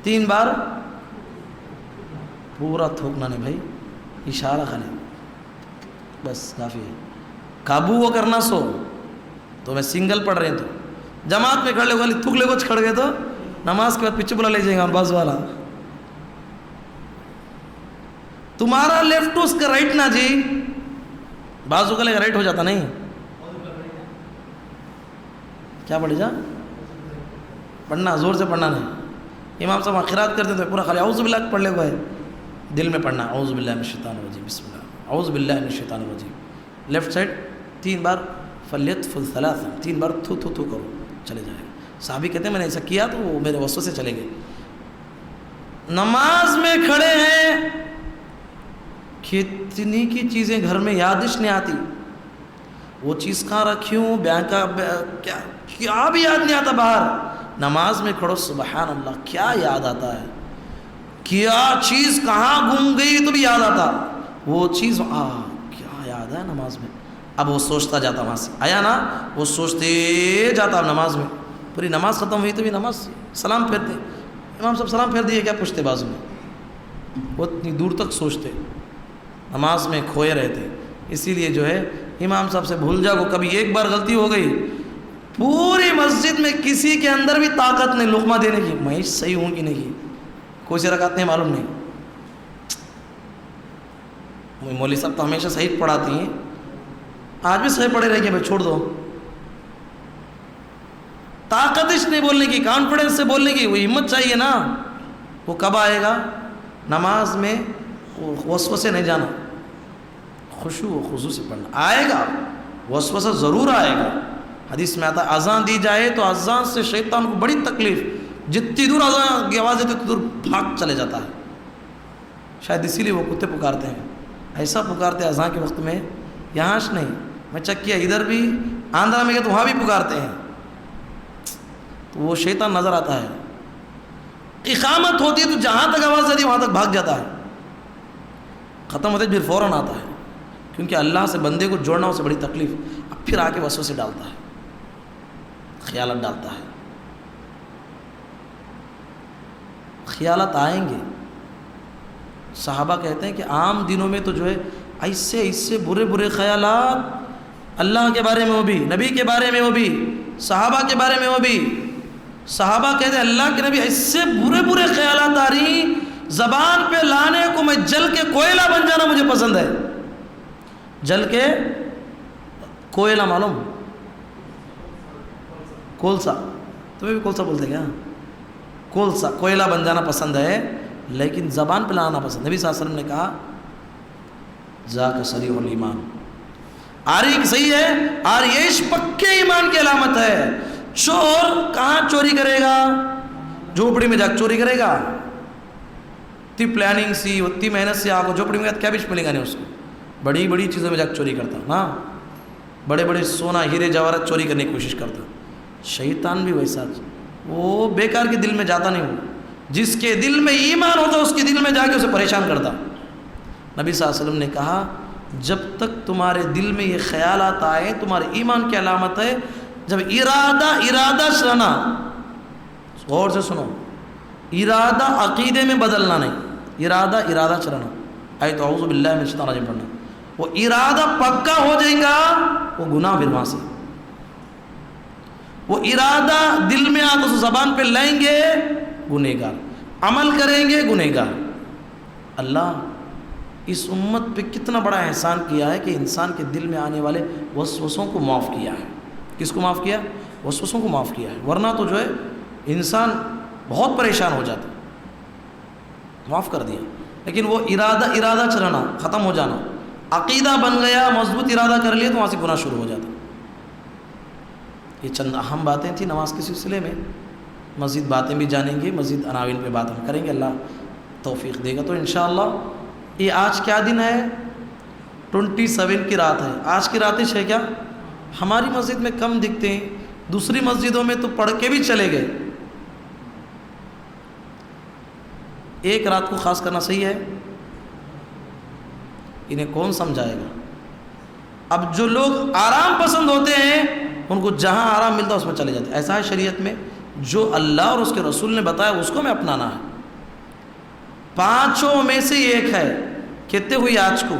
3 بار، پورا تھوکنا نہیں بھائی، اشارہ خالی، بس کافی ہے، قابو وہ کرنا سو تو میں سنگل پڑھ رہے ہیں تو جماعت میں کھڑے والی تھوک لے کو کھڑ گئے تو نماز کے بعد پیچھے بلا لے جائیں گا باز والا، تمہارا لیفٹ اس کا رائٹ نہ جی، بازو کا لے رائٹ ہو جاتا نہیں، کیا پڑھے جا پڑھنا، زور سے پڑھنا نہیں، امام صاحب قرات کرتے تو پورا خالی اعوذ باللہ پڑھ لے گئے، دل میں پڑھنا اعوذ باللہ من الشیطان الرجیم، بسم اللہ اعوذ باللہ من الشیطان الرجیم، لیفٹ سائڈ 3 بار، فلیتفل ثلاثا، 3 بار تھو تھو تھو کرو، چلے جائے گا۔ صحابی کہتے ہیں میں نے ایسا کیا تو وہ میرے وسوسے چلے گئے۔ نماز میں کھڑے ہیں، کتنی کی چیزیں گھر میں یادش نہیں آتی، وہ چیز کہاں رکھی ہوں، بینک کا کیا بھی یاد نہیں آتا، باہر نماز میں کھڑو سبحان اللہ کیا یاد آتا ہے، کیا چیز کہاں گم گئی تو بھی یاد آتا، وہ چیز کیا یاد ہے نماز میں، اب وہ سوچتا جاتا، وہاں سے آیا نا وہ سوچتے جاتا، نماز میں پوری نماز ختم ہوئی تو بھی نماز سلام پھیرتے، امام صاحب سلام پھیر دیے کیا پوچھتے بازو میں، وہ اتنی دور تک سوچتے، نماز میں کھوئے رہتے، اسی لیے جو ہے امام صاحب سے بھول جاؤ، کبھی ایک بار غلطی ہو گئی، پوری مسجد میں کسی کے اندر بھی طاقت نہیں لقمہ دینے کی، میں صحیح ہوں کہ نہیں، کوئی سی رکعت نہیں معلوم نہیں، مولوی صاحب تو ہمیشہ صحیح پڑھاتی ہیں، آج بھی صحیح پڑھے رہے گے بھائی چھوڑ دو، طاقتش نہیں بولنے کی، کانفیڈنس سے بولنے کی، وہ ہمت چاہیے نا، وہ کب آئے گا؟ نماز میں وسوسے نہیں جانا، خشوع و خضوع سے پڑھنا، آئے گا وسوسہ ضرور آئے گا، حدیث میں آتا ہے اذان دی جائے تو اذان سے شیطان کو بڑی تکلیف، جتنی دور اذان کی آواز ہے اتنی دور بھاگ چلے جاتا ہے، شاید اسی لیے وہ کتے پکارتے ہیں، ایسا پکارتے ہیں اذان کے وقت میں، یہاں نہیں، میں چیک کیا ادھر بھی آندھرا میں گیا تو وہاں بھی پکارتے ہیں، تو وہ شیطان نظر آتا ہے، اقامت ہوتی ہے تو جہاں تک آواز آتی ہے وہاں تک بھاگ جاتا ہے، ختم ہوتے پھر فوراً آتا ہے، کیونکہ اللہ سے بندے کو جوڑنا اس سے بڑی تکلیف. اب پھر آ کے وسوسے ڈالتا ہے، خیالات ڈالتا ہے. خیالات آئیں گے. صحابہ کہتے ہیں کہ عام دنوں میں تو جو ہے ایسے برے برے خیالات، اللہ کے بارے میں وہ بھی، نبی کے بارے میں وہ بھی، صحابہ کے بارے میں وہ بھی. صحابہ کہتے ہیں اللہ کے نبی ایسے برے برے خیالات آ رہی، زبان پہ لانے کو میں جل کے کوئلہ بن جانا مجھے پسند ہے. جل کے کوئلہ معلوم، کولسا، تمہیں بھی کولسا بولتے کیا؟ کولسا، کوئلہ بن جانا پسند ہے، لیکن زبان پہ لانا پسند. نبی صلی اللہ علیہ وسلم نے کہا ذاک صریح الایمان، آریک صحیح ہے، آریش پکے ایمان کی علامت ہے. چور کہاں چوری کرے گا؟ جھوپڑی میں جا کے چوری کرے گا. اتنی پلاننگ سی، اتنی محنت سے آپ کو جھوپڑی میں کیا بھی ملے گا نہیں اس کو. بڑی بڑی چیزوں میں جا کے چوری کرتا، ہاں بڑے بڑے سونا ہیرے جواہرات چوری کرنے کی کوشش کرتا. شیطان بھی ویسا، وہ بیکار کے دل میں جاتا نہیں. وہ جس کے دل میں ایمان ہوتا اس کے دل میں جا کے اسے پریشان کرتا. نبی صلی اللہ علیہ وسلم نے کہا جب تک تمہارے دل میں یہ خیالات آئے تمہارے ایمان کی علامت ہے. جب ارادہ چلانا، غور سے سنو، ارادہ عقیدے میں بدلنا نہیں، ارادہ چلانا. آیت اعوذ باللہ من الشیطان الرجیم پڑھنا. وہ ارادہ پکا ہو جائے گا وہ گناہ پھر وہاں سے. وہ ارادہ دل میں آ تو زبان پہ لائیں گے گنہگار، عمل کریں گے گنہگار. اللہ اس امت پہ کتنا بڑا احسان کیا ہے کہ انسان کے دل میں آنے والے وسوسوں کو معاف کیا ہے. کس کو معاف کیا؟ وسوسوں کو معاف کیا ہے. ورنہ تو جو ہے انسان بہت پریشان ہو جاتا. معاف کر دیا. لیکن وہ ارادہ چلانا ختم ہو جانا، عقیدہ بن گیا، مضبوط ارادہ کر لیا تو وہاں سے گناہ شروع ہو جاتا. یہ چند اہم باتیں تھیں نماز کے سلسلے میں. مزید باتیں بھی جانیں گے، مزید عناوین پہ بات ہم کریں گے، اللہ توفیق دے گا. تو انشاءاللہ یہ آج کیا دن ہے؟ 27 کی رات ہے. آج کی راتیں ہے کیا؟ ہماری مسجد میں کم دکھتے ہیں، دوسری مسجدوں میں تو پڑھ کے بھی چلے گئے. ایک رات کو خاص کرنا صحیح ہے؟ انہیں کون سمجھائے گا؟ اب جو لوگ آرام پسند ہوتے ہیں ان کو جہاں آرام ملتا ہے اس میں چلے جاتے ہیں. ایسا ہے شریعت میں، جو اللہ اور اس کے رسول نے بتایا اس کو میں اپنانا ہے. 5 میں سے ایک ہے. کہتے ہوئی آج کو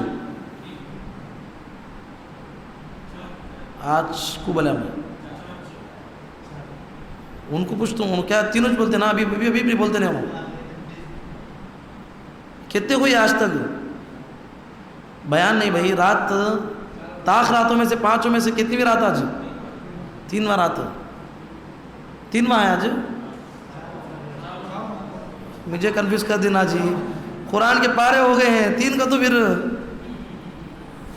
بولے میں ان کو پوچھتا ہوں کیا تینوں بولتے نا؟ ابھی بھی بولتے نہیں. وہ کہتے ہوئی آج تک بیان نہیں بھائی. رات طاق راتوں میں سے 5 میں سے کتنی رات آج؟ 3واں رات. 3واں ہے آج. مجھے کنفیوز کر دینا جی. قرآن کے پارے ہو گئے ہیں 3 کا تو پھر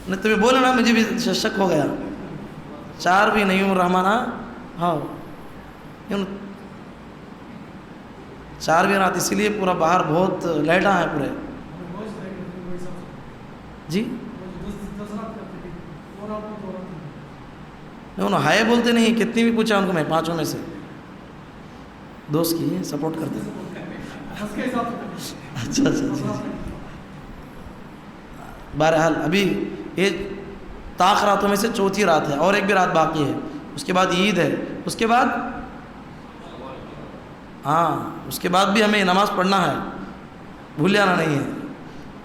نہیں تمہیں بولے نا مجھے بھی شک ہو گیا. 4 بھی نہیں ہوں رحمانہ. ہاں 4 بھی رات، اسی لیے پورا باہر بہت لیٹا ہے پورے جی. انہوں ہائے بولتے نہیں. کتنی بھی پوچھا ان کو میں 5 میں سے. دوست کی ہے سپورٹ کرتے ہیں. اچھا. بہرحال ابھی یہ طاق راتوں میں سے 4تھی رات ہے اور ایک بھی رات باقی ہے. اس کے بعد عید ہے. اس کے بعد اس کے بعد بھی ہمیں نماز پڑھنا ہے، بھول جانا نہیں ہے.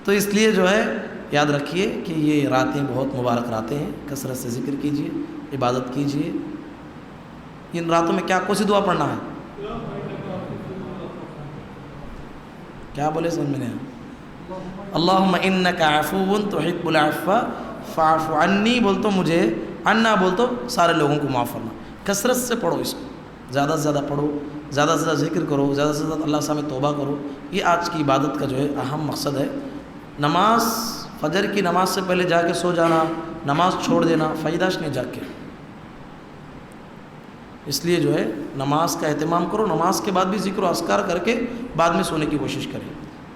تو اس لیے جو ہے یاد رکھیے کہ یہ راتیں بہت مبارک راتیں ہیں. کثرت سے ذکر کیجیے، عبادت کیجیے. ان راتوں میں کیا کون سی دعا پڑھنا ہے؟ کیا بولے سمجھ میں نہیں؟ اللہم انک عفو تحب العفو فاعف عنی بول تو مجھے، عنا بول تو سارے لوگوں کو معاف فرما. کثرت سے پڑھو اس کو، زیادہ سے زیادہ پڑھو، زیادہ سے زیادہ ذکر کرو، زیادہ سے زیادہ اللہ سامنے توبہ کرو. یہ آج کی عبادت کا جو ہے اہم مقصد ہے. نماز، فجر کی نماز سے پہلے جا کے سو جانا، نماز چھوڑ دینا، فائدہ نہیں جاگ کے. اس لیے جو ہے نماز کا اہتمام کرو. نماز کے بعد بھی ذکر و اذکار کر کے بعد میں سونے کی کوشش کریں.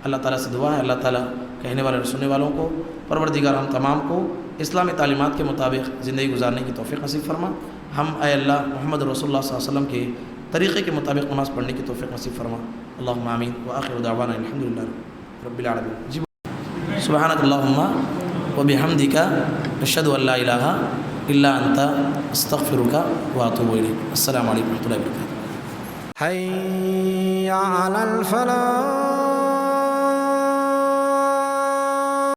اللہ تعالیٰ سے دعا ہے اللہ تعالیٰ کہنے والے اور سننے والوں کو، پروردگار ہم تمام کو اسلامی تعلیمات کے مطابق زندگی گزارنے کی توفیق نصیب فرما. ہم اے اللہ محمد رسول اللہ صلی اللہ علیہ وسلم کے طریقے کے مطابق نماز پڑھنے کی توفیق نصیب فرما. اللہم آمین. وآخر دعوانا الحمدللہ رب العالمین. جی سبحانک اللہم وبحمدک اشہد ان لا الہ الا انت استغفرک واتوب الیک. السلام علیکم ورحمۃ اللہ وبرکاتہ. حی علی الفلاح.